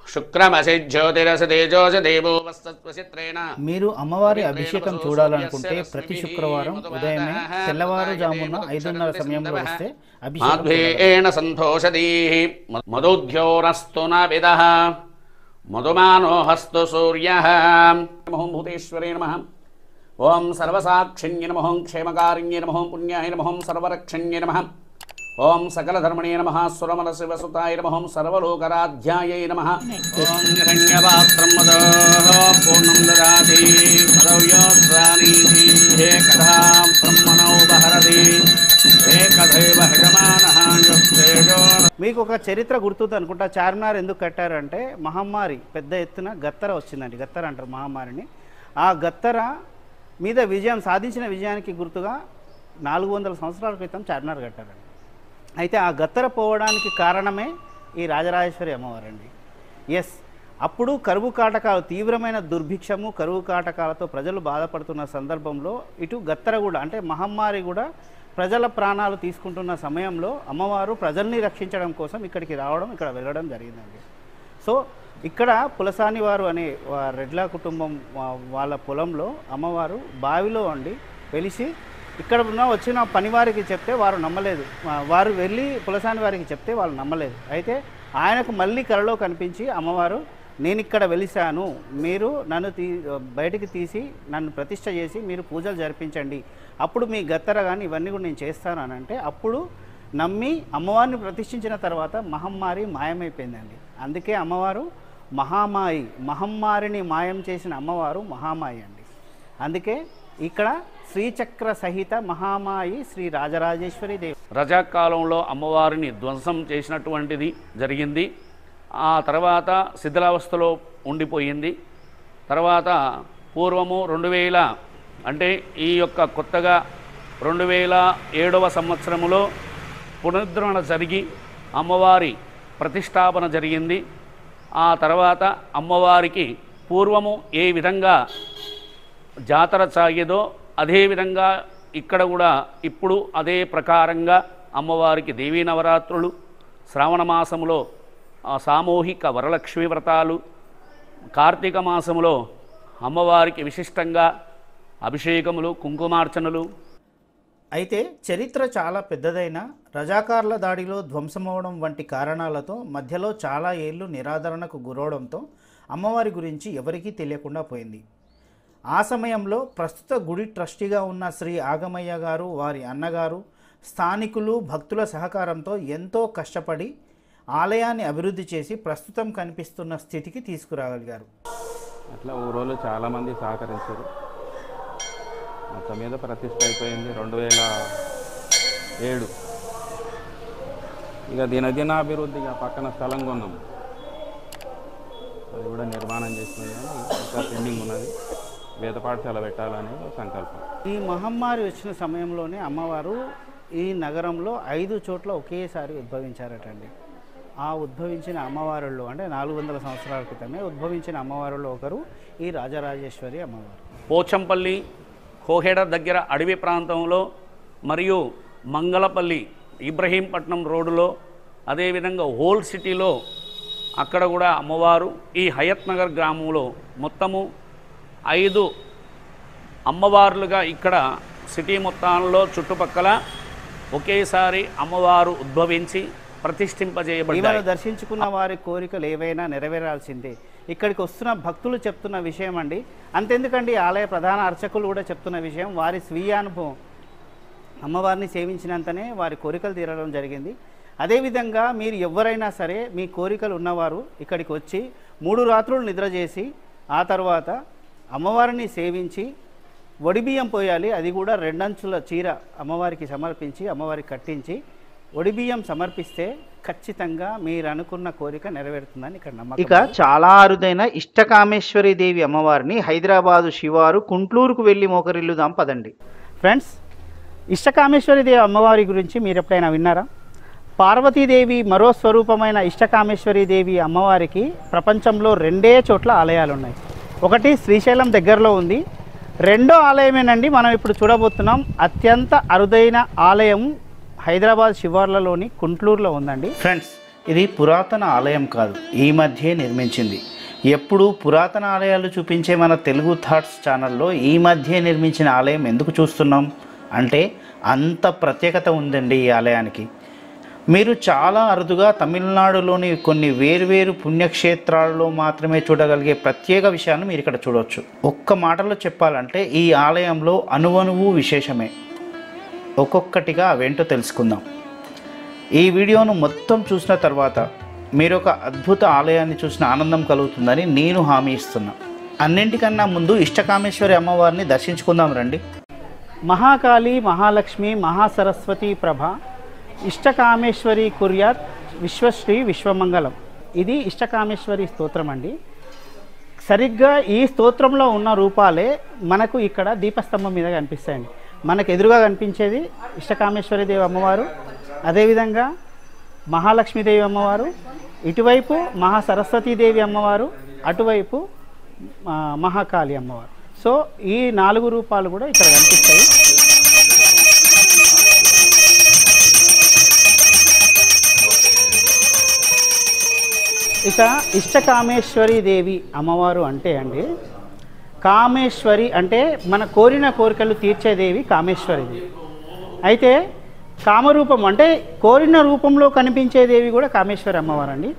శుక్రమసి జ్యోతిరసి తేజోసి దేవో వస్తత్వసిత్రేణ. మీరు అమ్మవారి అభిషేకం చూడాలనుకుంటే ప్రతి శుక్రవారం ఉదయమే తెల్లవారుజామున 5:30 సమయంలో వస్తే అభిషేకం సంతోషదీ మధుద్యోరస్తు నవిదః మధుమానోహస్తు సూర్యః. నమః భూతేశ్వరే నమః. ఓం సర్వసాక్షిణ్యే నమః. క్షేమకారిణ్యే నమః. పుణ్యాయ నమః. సర్వరక్షణ్యే నమః. ఓం సకలధర్మణే నమః. సురమల శివసుతాయ నమః. సర్వలోకరాధ్యాయై నమః. ఓం హిరణ్యపాత్రం మదః పూర్ణం దదాతి మదవ్యోత్సానీతి ఏకధాం బ్రహ్మణో బహరతి ఏకధైవ హయమానః యుక్తేజో. మీకు ఒక చరిత్ర గుర్తుంది అనుకుంటా. చార్మినార్ ఎందుకు కట్టారంటే మహమ్మారి పెద్ద ఎత్తున గత్తర వచ్చిందండి. గత్తర అంటారు మహమ్మారిని. ఆ గత్తర మీద విజయం సాధించిన విజయానికి గుర్తుగా 400 సంవత్సరాల క్రితం చార్మినార్ కట్టారండి. అయితే ఆ గత్తర పోవడానికి కారణమే ఈ రాజరాజేశ్వరి అమ్మవారండి. ఎస్, అప్పుడు కరువు కాటకాలు, తీవ్రమైన దుర్భిక్షము, కరువు కాటకాలతో ప్రజలు బాధపడుతున్న సందర్భంలో ఇటు గత్తర కూడా అంటే మహమ్మారి కూడా ప్రజల ప్రాణాలు తీసుకుంటున్న సమయంలో అమ్మవారు ప్రజల్ని రక్షించడం కోసం ఇక్కడికి రావడం, ఇక్కడ వెళ్ళడం జరిగిందండి. సో ఇక్కడ పులసాని వారు అనే రెడ్ల కుటుంబం వాళ్ళ పొలంలో అమ్మవారు బావిలో ఉండి వెలిసి ఇక్కడ వచ్చిన పనివారికి చెప్తే వారు నమ్మలేదు. వారు వెళ్ళి పులసాని వారికి చెప్తే వాళ్ళు నమ్మలేదు. అయితే ఆయనకు మళ్ళీ కలలో కనిపించి అమ్మవారు, నేను ఇక్కడ వెలిశాను, మీరు నన్ను బయటికి తీసి నన్ను ప్రతిష్ఠ చేసి మీరు పూజలు జరిపించండి, అప్పుడు మీ గత్తర కానీ ఇవన్నీ కూడా నేను చేస్తాను అని అంటే అప్పుడు నమ్మి అమ్మవారిని ప్రతిష్ఠించిన తర్వాత మహమ్మారి మాయమైపోయిందండి. అందుకే అమ్మవారు మహామాయి, మహమ్మారిని మాయం చేసిన అమ్మవారు మహామాయి అండి. అందుకే ఇక్కడ శ్రీచక్ర సహిత మహామాయి శ్రీ రాజరాజేశ్వరి దేవి. రజాకాలంలో అమ్మవారిని ధ్వంసం చేసినటువంటిది జరిగింది. ఆ తర్వాత శిథిలావస్థలో ఉండిపోయింది. తర్వాత పూర్వము 2000 అంటే ఈ యొక్క కొత్తగా 2007వ సంవత్సరములో పునరుద్ధరణ జరిగి అమ్మవారి ప్రతిష్టాపన జరిగింది. ఆ తర్వాత అమ్మవారికి పూర్వము ఏ విధంగా జాతర సాగేదో అదేవిధంగా ఇక్కడ కూడా ఇప్పుడు అదే ప్రకారంగా అమ్మవారికి దేవీ నవరాత్రులు, శ్రావణ మాసములో సామూహిక వరలక్ష్మి వ్రతాలు, కార్తీక మాసములో అమ్మవారికి విశిష్టంగా అభిషేకములు, కుంకుమార్చనలు. అయితే చరిత్ర చాలా పెద్దదైన రజాకార్ల దాడిలో ధ్వంసమవడం వంటి కారణాలతో మధ్యలో చాలా ఏళ్ళు నిరాదరణకు గురవడంతో అమ్మవారి గురించి ఎవరికీ తెలియకుండా పోయింది. ఆ సమయంలో ప్రస్తుత గుడి ట్రస్టీగా ఉన్న శ్రీ ఆగమయ్య గారు, వారి అన్నగారు, స్థానికులు, భక్తుల సహకారంతో ఎంతో కష్టపడి ఆలయాన్ని అభివృద్ధి చేసి ప్రస్తుతం కనిపిస్తున్న స్థితికి తీసుకురాగలిగారు. అట్లా ఊరోళ్ళు చాలామంది సహకరించారు. మొత్తం మీద ప్రతిష్ట అయిపోయింది 2007. ఇక దినదినాభివృద్ధిగా పక్కన స్థలం కొన్నాం, అది కూడా నిర్మాణం చేసినది, కానీ ఇంకా పెండింగ్ ఉన్నది. వేద పాఠశాల పెట్టాలనేది సంకల్పం. ఈ మహమ్మారి వచ్చిన సమయంలోనే అమ్మవారు ఈ నగరంలో 5 చోట్ల ఒకేసారి ఉద్భవించారటండి. ఆ ఉద్భవించిన అమ్మవారుల్లో అంటే 400 సంవత్సరాల క్రితమే ఉద్భవించిన అమ్మవారుల్లో ఒకరు ఈ రాజరాజేశ్వరి అమ్మవారు. పోచంపల్లి, కోహెడ దగ్గర అడవి ప్రాంతంలో, మరియు మంగళపల్లి ఇబ్రహీంపట్నం రోడ్డులో, అదేవిధంగా ఓల్డ్ సిటీలో అక్కడ కూడా అమ్మవారు, ఈ హయత్ నగర్ గ్రామంలో మొత్తము 5 అమ్మవార్లుగా ఇక్కడ సిటీ మొత్తంలో చుట్టుపక్కల ఒకేసారి అమ్మవారు ఉద్భవించి ప్రతిష్ఠింపజేయబడ్డారు. దర్శించుకున్న వారి కోరికలు ఏవైనా నెరవేరాల్సిందే. ఇక్కడికి వస్తున్న భక్తులు చెప్తున్న విషయం అండి. అంతెందుకండి, ఆలయ ప్రధాన అర్చకులు కూడా చెప్తున్న విషయం, వారి స్వీయ అనుభవం. అమ్మవారిని సేవించినంతనే వారి కోరికలు తీరడం జరిగింది. అదేవిధంగా మీరు ఎవరైనా సరే మీ కోరికలు ఉన్నవారు ఇక్కడికి వచ్చి 3 రాత్రులు నిద్ర చేసి ఆ తర్వాత అమ్మవారిని సేవించి ఒడిబియ్యం పోయాలి. అది కూడా 2 అంచుల చీర అమ్మవారికి సమర్పించి అమ్మవారికి కట్టించి ఒడిబియ్యం సమర్పిస్తే ఖచ్చితంగా మీరు అనుకున్న కోరిక నెరవేరుతుందని ఇక్కడ నమ్మకం. ఇక చాలా అరుదైన ఇష్టకామేశ్వరి దేవి అమ్మవారిని హైదరాబాదు శివారు కుంట్లూరుకు వెళ్ళి మోకరిల్లుదాం పదండి. ఫ్రెండ్స్, ఇష్టకామేశ్వరి దేవి అమ్మవారి గురించి మీరు ఎప్పుడైనా విన్నారా? పార్వతీదేవి మరో స్వరూపమైన ఇష్టకామేశ్వరి దేవి అమ్మవారికి ప్రపంచంలో 2 చోట్ల ఆలయాలు ఉన్నాయి. ఒకటి శ్రీశైలం దగ్గరలో ఉంది, రెండో ఆలయమేనండి మనం ఇప్పుడు చూడబోతున్నాం. అత్యంత అరుదైన ఆలయం హైదరాబాద్ శివార్లలోని కుంట్లూరులో ఉందండి. ఫ్రెండ్స్, ఇది పురాతన ఆలయం కాదు, ఈ మధ్యే నిర్మించింది. ఎప్పుడు పురాతన ఆలయాలు చూపించే మన తెలుగు థాట్స్ ఛానల్లో ఈ మధ్యే నిర్మించిన ఆలయం ఎందుకు చూస్తున్నాం అంటే అంత ప్రత్యేకత ఉందండి ఈ ఆలయానికి. మీరు చాలా అరుదుగా తమిళనాడులోని కొన్ని వేర్వేరు పుణ్యక్షేత్రాలలో మాత్రమే చూడగలిగే ప్రత్యేక విషయాన్ని మీరు ఇక్కడ చూడవచ్చు. ఒక్క మాటలో చెప్పాలంటే ఈ ఆలయంలో అణువణువు విశేషమే. ఒక్కొక్కటిగా అవేంటో తెలుసుకుందాం. ఈ వీడియోను మొత్తం చూసిన తర్వాత మీరు ఒక అద్భుత ఆలయాన్ని చూసిన ఆనందం కలుగుతుందని నేను హామీ ఇస్తున్నా. అన్నింటికన్నా ముందు ఇష్టకామేశ్వరి అమ్మవారిని దర్శించుకుందాం రండి. మహాకాళి, మహాలక్ష్మి, మహాసరస్వతి ప్రభ ఇష్టకామేశ్వరి కుర్యాత్ విశ్వశ్రీ విశ్వమంగళం. ఇది ఇష్టకామేశ్వరి స్తోత్రం అండి. సరిగ్గా ఈ స్తోత్రంలో ఉన్న రూపాలే మనకు ఇక్కడ దీపస్తంభం మీద కనిపిస్తాయండి. మనకు ఎదురుగా కనిపించేది ఇష్టకామేశ్వరి దేవి అమ్మవారు, అదేవిధంగా మహాలక్ష్మీదేవి అమ్మవారు, ఇటువైపు మహాసరస్వతీదేవి అమ్మవారు, అటువైపు మహాకాళి అమ్మవారు. సో ఈ 4 రూపాలు కూడా ఇక్కడ కనిపిస్తాయి. ఇక ఇష్టకామేశ్వరి దేవి అమ్మవారు అంటే అండి, కామేశ్వరి అంటే మన కోరిన కోరికలు తీర్చేదేవి కామేశ్వరిదేవి. అయితే కామరూపం అంటే కోరిన రూపంలో కనిపించేదేవి కూడా కామేశ్వరి అమ్మవారు అండి.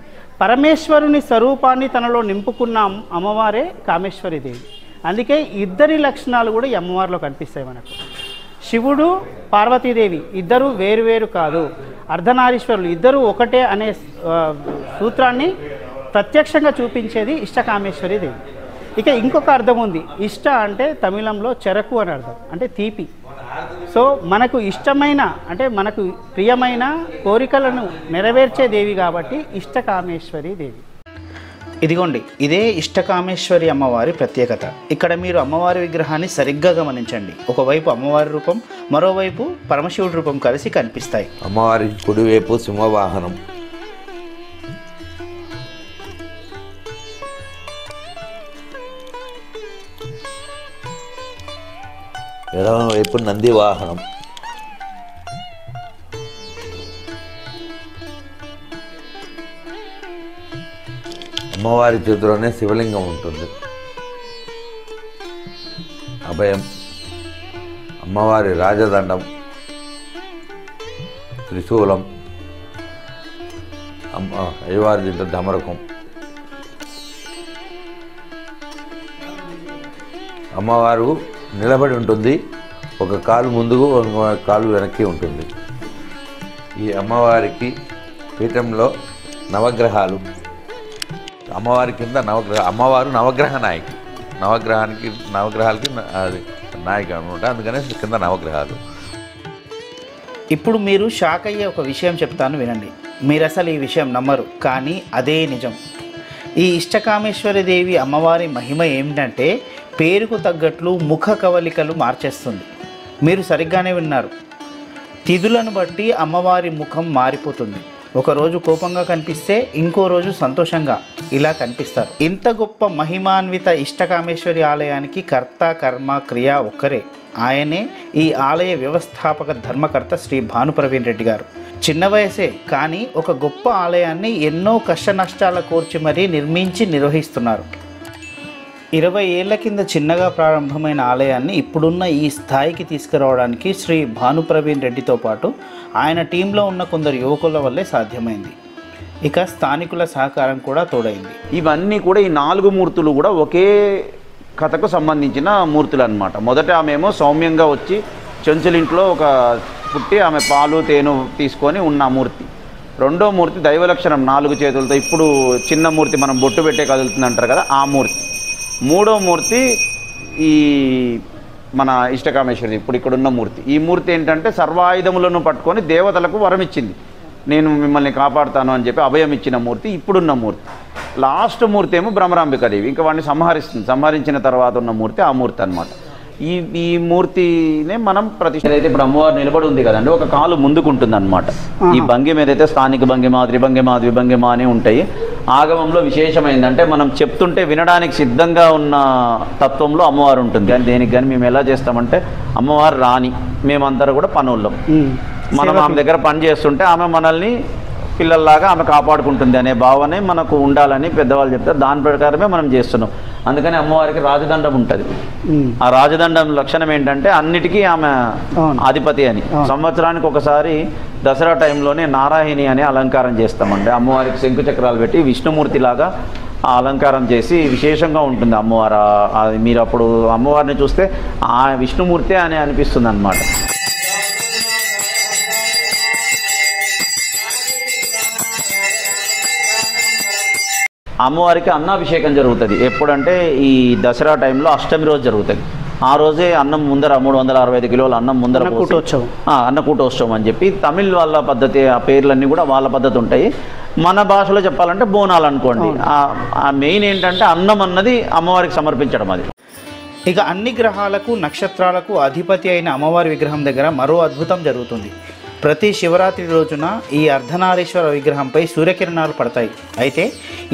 పరమేశ్వరుని స్వరూపాన్ని తనలో నింపుకున్న అమ్మవారే కామేశ్వరి దేవి. అందుకే ఇద్దరి లక్షణాలు కూడా ఈ అమ్మవారిలో కనిపిస్తాయి మనకు. శివుడు, పార్వతీదేవి ఇద్దరు వేరువేరు కాదు, అర్ధనారీశ్వరులు ఇద్దరు ఒకటే అనే సూత్రాన్ని ప్రత్యక్షంగా చూపించేది ఇష్టకామేశ్వరి దేవి. ఇక ఇంకొక అర్థం ఉంది. ఇష్ట అంటే తమిళంలో చెరకు అని అర్థం, అంటే తీపి. సో మనకు ఇష్టమైన అంటే మనకు ప్రియమైన కోరికలను నెరవేర్చే దేవి కాబట్టి ఇష్టకామేశ్వరి దేవి. ఇదిగోండి, ఇదే ఇష్టకామేశ్వరి అమ్మవారి ప్రత్యేకత. ఇక్కడ మీరు అమ్మవారి విగ్రహాన్ని సరిగ్గా గమనించండి. ఒకవైపు అమ్మవారి రూపం, మరోవైపు పరమశివుడి రూపం కలిసి కనిపిస్తాయి. అమ్మవారి కుడివైపు సింహవాహనం, ఎడమవైపు నంది వాహనం, అమ్మవారి చేతిలోనే శివలింగం ఉంటుంది. అభయం, అమ్మవారి రాజదండం, త్రిశూలం, అయ్యవారి దీంట్లో డమరకం, అమ్మవారు నిలబడి ఉంటుంది. ఒక కాలు ముందుకు, ఒక కాలు వెనక్కి ఉంటుంది. ఈ అమ్మవారికి పీఠంలో నవగ్రహాలు, అమ్మవారి కింద అమ్మవారు నవగ్రహ నాయకి, నవగ్రహాలకి అది నాయక అనమాట. అందుకనే కింద నవగ్రహాలు. ఇప్పుడు మీరు షాక్ అయ్యే ఒక విషయం చెప్తాను, వినండి. మీరు అసలు ఈ విషయం నమ్మరు, కానీ అదే నిజం. ఈ ఇష్టకామేశ్వరి దేవి అమ్మవారి మహిమ ఏమిటంటే పేరుకు తగ్గట్లు ముఖ కవలికలు మార్చేస్తుంది. మీరు సరిగ్గానే విన్నారు. తిథులను బట్టి అమ్మవారి ముఖం మారిపోతుంది. ఒకరోజు కోపంగా కనిపిస్తే ఇంకో రోజు సంతోషంగా ఇలా కనిపిస్తారు. ఇంత గొప్ప మహిమాన్విత ఇష్టకామేశ్వరి ఆలయానికి కర్త, కర్మ, క్రియ ఒక్కరే. ఆయనే ఈ ఆలయ వ్యవస్థాపక ధర్మకర్త శ్రీ భానుప్రవీణ్ రెడ్డి గారు. చిన్న వయసే కానీ ఒక గొప్ప ఆలయాన్ని ఎన్నో కష్ట నష్టాల కోర్చి మరీ నిర్మించి నిర్వహిస్తున్నారు. 20 ఏళ్ల కింద చిన్నగా ప్రారంభమైన ఆలయాన్ని ఇప్పుడున్న ఈ స్థాయికి తీసుకురావడానికి శ్రీ భానుప్రవీణ్ రెడ్డితో పాటు ఆయన టీంలో ఉన్న కొందరు యువకుల వల్లే సాధ్యమైంది. ఇక స్థానికుల సహకారం కూడా తోడైంది. ఇవన్నీ కూడా ఈ 4 మూర్తులు కూడా ఒకే కథకు సంబంధించిన మూర్తులు అన్నమాట. మొదట ఆమెమో సౌమ్యంగా వచ్చి చెంచులింట్లో ఒక పుట్టి ఆమె పాలు తేనె తీసుకొని ఉన్న మూర్తి. రెండో మూర్తి దైవలక్షణం 4 చేతులతో, ఇప్పుడు చిన్న మూర్తి మనం బొట్టు పెట్టే కదులుతుంది అంటారు కదా, ఆ మూర్తి. మూడో మూర్తి ఈ మన ఇష్టకామేశ్వరి, ఇప్పుడు ఇక్కడున్న మూర్తి. ఈ మూర్తి ఏంటంటే సర్వాయుధములను పట్టుకొని దేవతలకు వరం ఇచ్చింది, నేను మిమ్మల్ని కాపాడుతాను అని చెప్పి అభయం ఇచ్చిన మూర్తి ఇప్పుడున్న మూర్తి. లాస్ట్ మూర్తి ఏమో బ్రహ్మరాంబికాదేవి, ఇంకా వాడిని సంహరిస్తుంది. సంహరించిన తర్వాత ఉన్న మూర్తి ఆ మూర్తి అనమాట. ఈ మూర్తినే మనం ప్రతిష్ఠ. అయితే ఇప్పుడు అమ్మవారు నిలబడి ఉంది కదండి, ఒక కాలు ముందుకు ఉంటుంది అనమాట. ఈ భంగిమ ఏదైతే స్థానిక భంగిమ, త్రిభంగిమ, ద్విభంగిమ అని ఉంటాయి. ఆగమంలో విశేషమైందంటే మనం చెప్తుంటే వినడానికి సిద్ధంగా ఉన్న తత్వంలో అమ్మవారు ఉంటుంది. కానీ దేనికి కానీ మేము ఎలా చేస్తామంటే అమ్మవారు రాని, మేమందరూ కూడా పనుల్లో మనం ఆమె దగ్గర పని చేస్తుంటే ఆమె మనల్ని పిల్లల్లాగా ఆమె కాపాడుకుంటుంది అనే భావనే మనకు ఉండాలని పెద్దవాళ్ళు చెప్తారు. దాని ప్రకారమే మనం చేస్తున్నాం. అందుకని అమ్మవారికి రాజదండం ఉంటుంది. ఆ రాజదండం లక్షణం ఏంటంటే అన్నిటికీ ఆమె అధిపతి అని. సంవత్సరానికి ఒకసారి దసరా టైంలోనే నారాయణి అనే అలంకారం చేస్తామండి. అమ్మవారికి శంకు చక్రాలు పెట్టి విష్ణుమూర్తిలాగా ఆ అలంకారం చేసి విశేషంగా ఉంటుంది అమ్మవారు. మీరు అప్పుడు అమ్మవారిని చూస్తే ఆ విష్ణుమూర్తి అని అనిపిస్తుంది అన్నమాట. అమ్మవారికి అన్నాభిషేకం జరుగుతుంది. ఎప్పుడంటే ఈ దసరా టైంలో అష్టమి రోజు జరుగుతుంది. ఆ రోజే అన్నం ముందర 365 కిలోల అన్నం ముందర అన్నకూటోత్సవం అని చెప్పి తమిళ్ వాళ్ళ పద్ధతి, ఆ పేర్లన్నీ కూడా వాళ్ళ పద్ధతి ఉంటాయి. మన భాషలో చెప్పాలంటే బోనాలు అనుకోండి. ఆ మెయిన్ ఏంటంటే అన్నం అన్నది అమ్మవారికి సమర్పించడం. అది ఇక అన్ని గ్రహాలకు నక్షత్రాలకు అధిపతి అయిన అమ్మవారి విగ్రహం దగ్గర మరో అద్భుతం జరుగుతుంది. ప్రతి శివరాత్రి రోజున ఈ అర్ధనారీశ్వర విగ్రహంపై సూర్యకిరణాలు పడతాయి. అయితే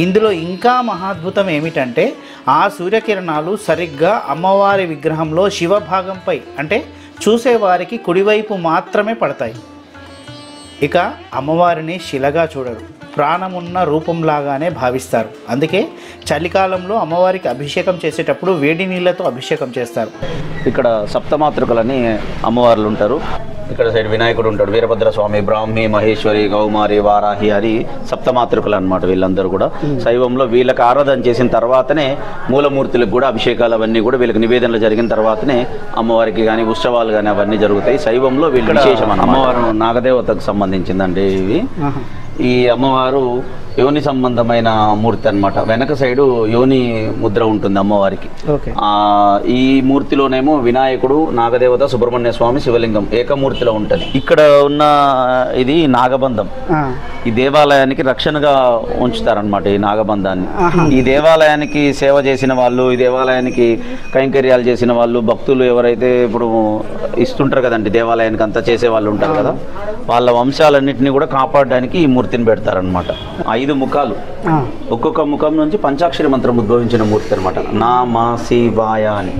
ఇందులో ఇంకా మహాద్భుతం ఏమిటంటే ఆ సూర్యకిరణాలు సరిగ్గా అమ్మవారి విగ్రహంలో శివభాగంపై, అంటే చూసేవారికి కుడివైపు మాత్రమే పడతాయి. ఇక అమ్మవారిని శిలగా చూడరు, ప్రాణమున్న రూపంలాగానే భావిస్తారు. అందుకే చలికాలంలో అమ్మవారికి అభిషేకం చేసేటప్పుడు వేడి నీళ్ళతో అభిషేకం చేస్తారు. ఇక్కడ సప్తమాతృకలని అమ్మవార్లు ఉంటారు. ఇక్కడ సైడ్ వినాయకుడు ఉంటాడు, వీరభద్రస్వామి, బ్రాహ్మి, మహేశ్వరి, కౌమారి, వారాహి అని సప్తమాతృకలు అనమాట. వీళ్ళందరూ కూడా శైవంలో వీళ్ళకి ఆరాధన చేసిన తర్వాతనే మూలమూర్తులకు కూడా అభిషేకాలు అవన్నీ కూడా వీళ్ళకి నివేదనలు జరిగిన తర్వాతనే అమ్మవారికి కానీ ఉత్సవాలు కానీ అవన్నీ జరుగుతాయి. శైవంలో వీళ్ళ విశేషం అమ్మవారు నాగదేవతకు సంబంధించిందండి. ఇవి ఈ అమ్మవారు యోని సంబంధమైన మూర్తి అన్నమాట. వెనక సైడు యోని ముద్ర ఉంటుంది అమ్మవారికి. ఈ మూర్తిలోనేమో వినాయకుడు, నాగదేవత, సుబ్రహ్మణ్య స్వామి, శివలింగం ఏకమూర్తిలో ఉంటుంది. ఇక్కడ ఉన్న ఇది నాగబంధం. ఈ దేవాలయానికి రక్షణగా ఉంచుతారనమాట ఈ నాగబంధాన్ని. ఈ దేవాలయానికి సేవ చేసిన వాళ్ళు, ఈ దేవాలయానికి కైంకర్యాలు చేసిన వాళ్ళు, భక్తులు ఎవరైతే ఇప్పుడు ఇస్తుంటారు కదండి దేవాలయానికి అంతా చేసే వాళ్ళు ఉంటారు కదా, వాళ్ళ వంశాలన్నింటినీ కూడా కాపాడడానికి ఈ మూర్తిని పెడతారనమాట. 5 ముఖాలు, ఒక్కొక్క ముఖం నుంచి పంచాక్షరి మంత్రం ఉద్భవించిన మూర్తి అనమాట. నా మా శివాయ అని.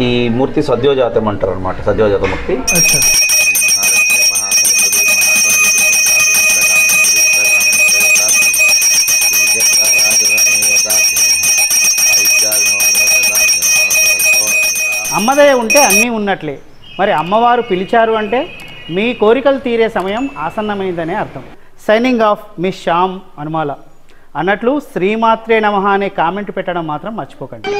ఈ మూర్తి సద్యోజాతం అంటారు అనమాట. సద్యోజాత మూర్తి. అమ్మదయ ఉంటే అన్నీ ఉన్నట్లే. మరి అమ్మవారు పిలిచారు అంటే మీ కోరికలు తీరే సమయం ఆసన్నమైందనే అర్థం. Signing off miss Shyam Anumala అన్నట్లు శ్రీమాత్రే నమః అనే కామెంట్ పెట్టడం మాత్రం మర్చిపోకండి.